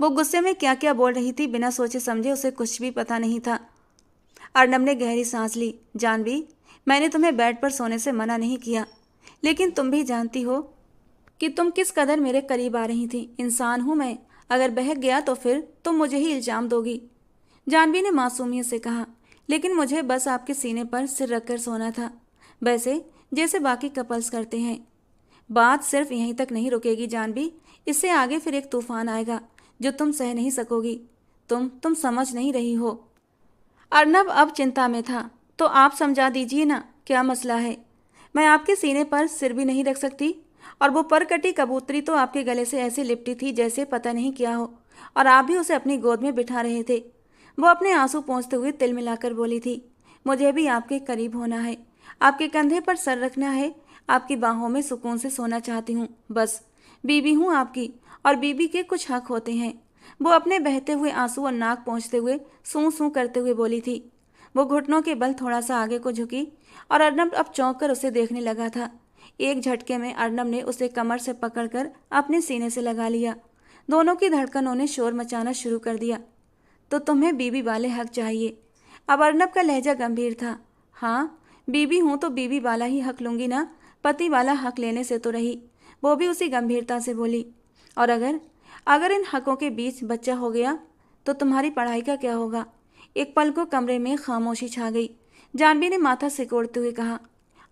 वो गुस्से में क्या क्या बोल रही थी, बिना सोचे समझे उसे कुछ भी पता नहीं था। अर्नब ने गहरी सांस ली। जानवी, मैंने तुम्हें बेड पर सोने से मना नहीं किया, लेकिन तुम भी जानती हो कि तुम किस कदर मेरे करीब आ रही थी। इंसान हूँ मैं, अगर बहक गया तो फिर तुम मुझे ही इल्ज़ाम दोगी। जानवी ने मासूमियत से कहा। लेकिन मुझे बस आपके सीने पर सिर रखकर सोना था, वैसे जैसे बाकी कपल्स करते हैं। बात सिर्फ यहीं तक नहीं रुकेगी जानवी, इससे आगे फिर एक तूफान आएगा जो तुम सह नहीं सकोगी। तुम समझ नहीं रही हो। अर्नब अब चिंता में था। तो आप समझा दीजिए ना, क्या मसला है? मैं आपके सीने पर सिर भी नहीं रख सकती, और वो परकटी कबूतरी तो आपके गले से ऐसे लिपटी थी जैसे पता नहीं क्या हो, और आप भी उसे अपनी गोद में बिठा रहे थे। वो अपने आंसू पोंछते हुए तिल मिलाकर बोली थी, मुझे भी आपके करीब होना है, आपके कंधे पर सर रखना है, आपकी बाहों में सुकून से सोना चाहती हूँ। बस बीबी हूँ आपकी, और बीबी के कुछ हक होते हैं। वो अपने बहते हुए आंसू और नाक पोंछते हुए सूं सूं करते हुए बोली थी। वो घुटनों के बल थोड़ा सा आगे को झुकी, और अर्नब अब चौंक कर उसे देखने लगा था। एक झटके में अर्नब ने उसे कमर से पकड़कर अपने सीने से लगा लिया। दोनों की धड़कनों ने शोर मचाना शुरू कर दिया। तो तुम्हें बीबी वाले हक चाहिए? अब अर्नब का लहजा गंभीर था। हाँ, बीबी हूं तो बीबी वाला ही हक लूंगी ना, पति वाला हक लेने से तो रही। वो भी उसी गंभीरता से बोली। और अगर अगर इन हकों के बीच बच्चा हो गया तो तुम्हारी पढ़ाई का क्या होगा? एक पल को कमरे में खामोशी छा गई। जानवी ने माथा सिकोड़ते हुए कहा,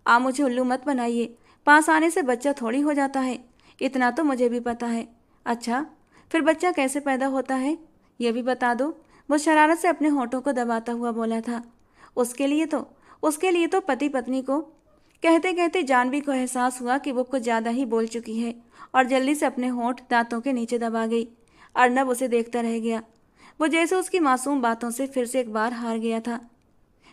आप मुझे उल्लू मत बनाइए, पास आने से बच्चा थोड़ी हो जाता है, इतना तो मुझे भी पता है। अच्छा, फिर बच्चा कैसे पैदा होता है ये भी बता दो। वो शरारत से अपने होठों को दबाता हुआ बोला था। उसके लिए तो पति पत्नी को। कहते कहते जानवी को एहसास हुआ कि वो कुछ ज़्यादा ही बोल चुकी है, और जल्दी से अपने होंठ दांतों के नीचे दबा गई। अर्नब उसे देखता रह गया। वो जैसे उसकी मासूम बातों से फिर से एक बार हार गया था।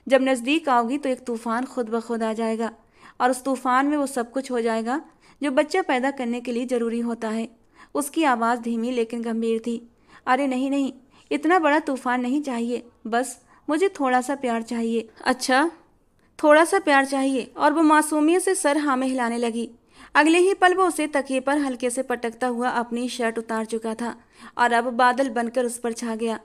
जब नज़दीक आओगी तो एक तूफान खुद ब खुद आ जाएगा, और उस तूफान में वो सब कुछ हो जाएगा जो बच्चा पैदा करने के लिए ज़रूरी होता है। उसकी आवाज़ धीमी लेकिन गंभीर थी। अरे नहीं नहीं, इतना बड़ा तूफान नहीं चाहिए, बस मुझे थोड़ा सा प्यार चाहिए। अच्छा, थोड़ा सा प्यार चाहिए? और वो मासूमियत से सर हाँ में हिलाने लगी। अगले ही पल वो उसे तकिए पर हल्के से पटकता हुआ अपनी शर्ट उतार चुका था, और अब बादल बनकर उस पर छा गया।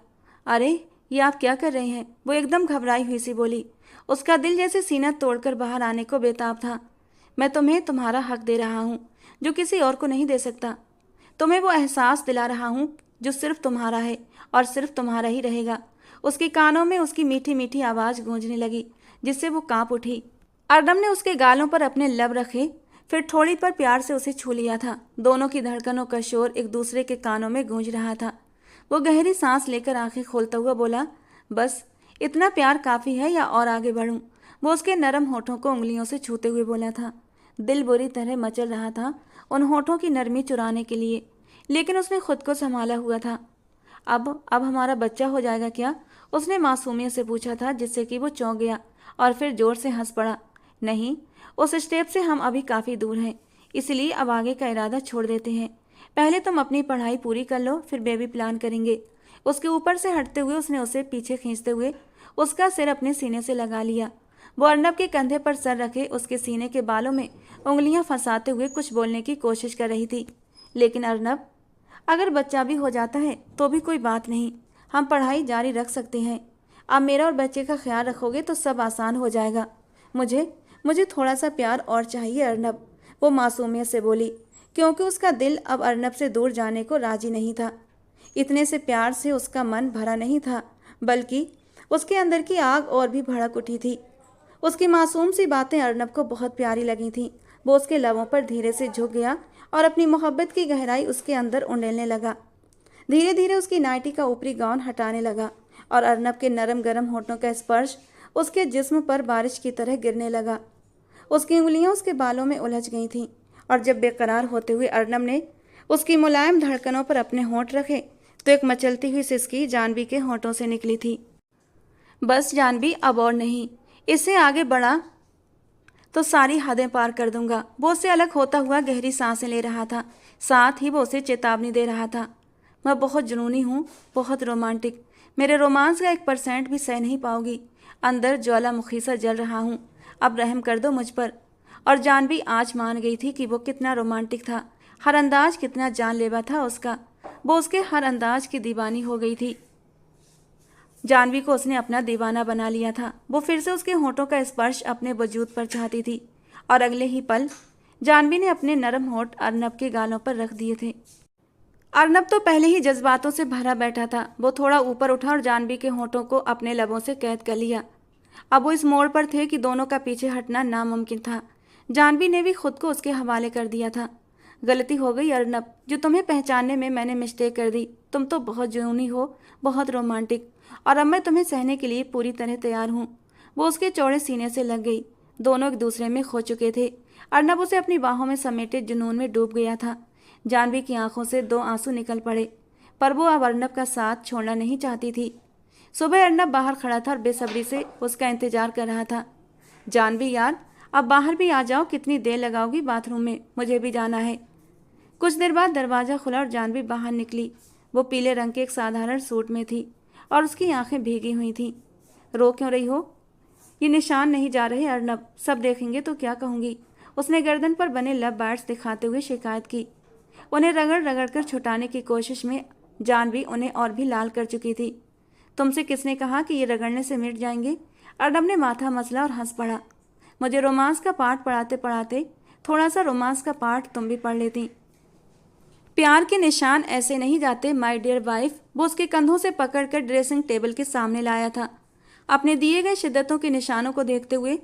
अरे ये आप क्या कर रहे हैं? वो एकदम घबराई हुई सी बोली। उसका दिल जैसे सीना तोड़कर बाहर आने को बेताब था। मैं तुम्हें तुम्हारा हक दे रहा हूँ जो किसी और को नहीं दे सकता। तुम्हें वो एहसास दिला रहा हूँ जो सिर्फ तुम्हारा है और सिर्फ तुम्हारा ही रहेगा। उसके कानों में उसकी मीठी मीठी आवाज़ गूंजने लगी, जिससे वो कांप उठी। अर्नब ने उसके गालों पर अपने लब रखे, फिर थोड़ी पर प्यार से उसे छू लिया था। दोनों की धड़कनों का शोर एक दूसरे के कानों में गूंज रहा था। वो गहरी सांस लेकर आंखें खोलता हुआ बोला, बस इतना प्यार काफ़ी है या और आगे बढ़ूं? वो उसके नरम होठों को उंगलियों से छूते हुए बोला था। दिल बुरी तरह मचल रहा था उन होठों की नरमी चुराने के लिए, लेकिन उसने खुद को संभाला हुआ था। अब हमारा बच्चा हो जाएगा क्या? उसने मासूमियत से पूछा था, जिससे कि वो चौंक गया और फिर जोर से हंस पड़ा। नहीं, उस स्टेप से हम अभी काफ़ी दूर हैं, इसलिए अब आगे का इरादा छोड़ देते हैं। पहले तुम अपनी पढ़ाई पूरी कर लो, फिर बेबी प्लान करेंगे। उसके ऊपर से हटते हुए उसने उसे पीछे खींचते हुए उसका सिर अपने सीने से लगा लिया। वो अर्नब के कंधे पर सर रखे उसके सीने के बालों में उंगलियां फंसाते हुए कुछ बोलने की कोशिश कर रही थी। लेकिन अर्नब, अगर बच्चा भी हो जाता है तो भी कोई बात नहीं, हम पढ़ाई जारी रख सकते हैं। आप मेरा और बच्चे का ख्याल रखोगे तो सब आसान हो जाएगा। मुझे थोड़ा सा प्यार और चाहिए अर्नब, वो मासूमियत से बोली, क्योंकि उसका दिल अब अर्नब से दूर जाने को राजी नहीं था। इतने से प्यार से उसका मन भरा नहीं था, बल्कि उसके अंदर की आग और भी भड़क उठी थी। उसकी मासूम सी बातें अर्नब को बहुत प्यारी लगी थीं। वो उसके लबों पर धीरे से झुक गया और अपनी मोहब्बत की गहराई उसके अंदर उंडेलने लगा। धीरे धीरे उसकी नाइटी का ऊपरी गाउन हटाने लगा, और अर्नब के नरम गरम होठों का स्पर्श उसके जिस्म पर बारिश की तरह गिरने लगा। उसकी उंगलियां उसके बालों में उलझ गई थीं, और जब बेकरार होते हुए अर्नब ने उसकी मुलायम धड़कनों पर अपने होंठ रखे तो एक मचलती हुई सिसकी जानवी के होंठों से निकली थी। बस जानवी, अब और नहीं, इससे आगे बढ़ा तो सारी हदें पार कर दूंगा। वो उससे अलग होता हुआ गहरी सांसें ले रहा था, साथ ही वो उसे चेतावनी दे रहा था। मैं बहुत जुनूनी हूँ, बहुत रोमांटिक, मेरे रोमांस का 1% भी सह नहीं पाओगी। अंदर ज्वालामुखी सा जल रहा हूँ, अब रहम कर दो मुझ पर। और जानवी आज मान गई थी कि वो कितना रोमांटिक था, हर अंदाज कितना जानलेवा था उसका। वो उसके हर अंदाज की दीवानी हो गई थी। जानवी को उसने अपना दीवाना बना लिया था। वो फिर से उसके होठों का स्पर्श अपने वजूद पर चाहती थी, और अगले ही पल जानवी ने अपने नरम होठ अर्नब के गालों पर रख दिए थे। अर्नब तो पहले ही जज्बातों से भरा बैठा था। वो थोड़ा ऊपर उठा और जानवी के होठों को अपने लबों से कैद कर लिया। अब वो इस मोड़ पर थे कि दोनों का पीछे हटना नामुमकिन था। जानवी ने भी खुद को उसके हवाले कर दिया था। गलती हो गई अर्नब, जो तुम्हें पहचानने में मैंने मिस्टेक कर दी। तुम तो बहुत जुनूनी हो, बहुत रोमांटिक, और अब मैं तुम्हें सहने के लिए पूरी तरह तैयार हूँ। वो उसके चौड़े सीने से लग गई। दोनों एक दूसरे में खो चुके थे। अर्नब उसे अपनी बाहों में समेटे जुनून में डूब गया था। जानवी की आंखों से 2 आंसू निकल पड़े, पर वो अब अर्नब का साथ छोड़ना नहीं चाहती थी। सुबह अर्नब बाहर खड़ा था और बेसब्री से उसका इंतजार कर रहा था। जानवी यार, अब बाहर भी आ जाओ, कितनी देर लगाओगी बाथरूम में, मुझे भी जाना है। कुछ देर बाद दरवाज़ा खुला और जानवी बाहर निकली। वो पीले रंग के एक साधारण सूट में थी और उसकी आंखें भीगी हुई थीं। रो क्यों रही हो? ये निशान नहीं जा रहे अर्नब, सब देखेंगे तो क्या कहूँगी? उसने गर्दन पर बने लव बार्ड्स दिखाते हुए शिकायत की। उन्हें रगड़ रगड़ कर छुटाने की कोशिश में जानवी उन्हें और भी लाल कर चुकी थी। तुमसे किसने कहा कि ये रगड़ने से मिट जाएंगे? अर्नब ने माथा मसला और हंस पड़ा। मुझे रोमांस का पाठ पढ़ाते पढ़ाते थोड़ा सा रोमांस का पाठ तुम भी पढ़ लेती। प्यार के निशान ऐसे नहीं जाते माय डियर वाइफ। वो उसके कंधों से पकड़कर ड्रेसिंग टेबल के सामने लाया था। अपने दिए गए शिद्दतों के निशानों को देखते हुए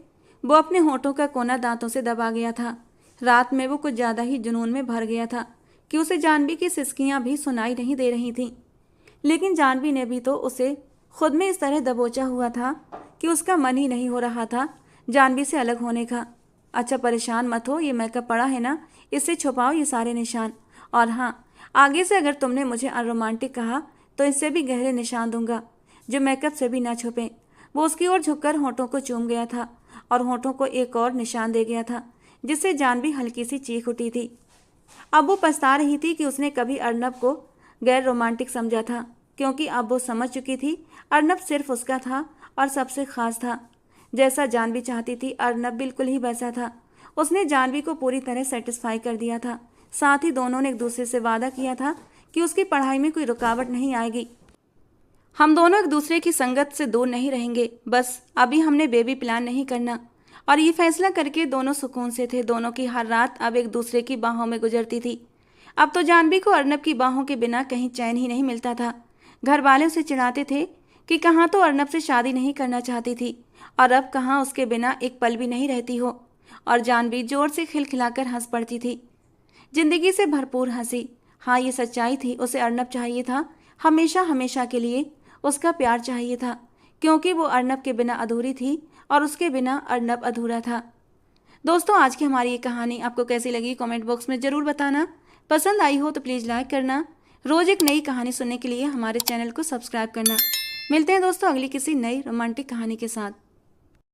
वो अपने होठों का कोना दांतों से दबा गया था। रात में वो कुछ ज़्यादा ही जुनून में भर गया था कि उसे जानवी की सिसकियां भी सुनाई नहीं दे रही थीं। लेकिन जानवी ने भी तो उसे खुद में इस तरह दबोचा हुआ था कि उसका मन ही नहीं हो रहा था जानवी से अलग होने का। अच्छा परेशान मत हो, ये मेकअप पड़ा है ना, इससे छुपाओ ये सारे निशान। और हाँ, आगे से अगर तुमने मुझे अनरोमांटिक कहा तो इससे भी गहरे निशान दूंगा जो मेकअप से भी ना छुपें। वो उसकी ओर झुककर होठों को चूम गया था और होठों को एक और निशान दे गया था, जिससे जानवी हल्की सी चीख उठी थी। अब वो पछता रही थी कि उसने कभी अर्नब को गैर रोमांटिक समझा था, क्योंकि अब वो समझ चुकी थी अर्नब सिर्फ उसका था और सबसे खास था। जैसा जानवी चाहती थी अर्नब बिल्कुल ही वैसा था। उसने जानवी को पूरी तरह सेटिस्फाई कर दिया था। साथ ही दोनों ने एक दूसरे से वादा किया था कि उसकी पढ़ाई में कोई रुकावट नहीं आएगी। हम दोनों एक दूसरे की संगत से दूर नहीं रहेंगे। बस अभी हमने बेबी प्लान नहीं करना। और ये फैसला करके दोनों सुकून से थे। दोनों की हर रात अब एक दूसरे की बाहों में गुजरती थी। अब तो जानवी को अर्नब की बाहों के बिना कहीं चैन ही नहीं मिलता था। घर वाले उसे चिढ़ाते थे कि कहाँ तो अर्नब से शादी नहीं करना चाहती थी और अब कहाँ उसके बिना एक पल भी नहीं रहती हो। और जानवी जोर से खिलखिलाकर हंस पड़ती थी, जिंदगी से भरपूर हंसी। हाँ, ये सच्चाई थी। उसे अर्नब चाहिए था, हमेशा हमेशा के लिए उसका प्यार चाहिए था, क्योंकि वो अर्नब के बिना अधूरी थी और उसके बिना अर्नब अधूरा था। दोस्तों, आज की हमारी ये कहानी आपको कैसी लगी कमेंट बॉक्स में ज़रूर बताना। पसंद आई हो तो प्लीज़ लाइक करना। रोज़ एक नई कहानी सुनने के लिए हमारे चैनल को सब्सक्राइब करना। मिलते हैं दोस्तों अगली किसी नई रोमांटिक कहानी के साथ।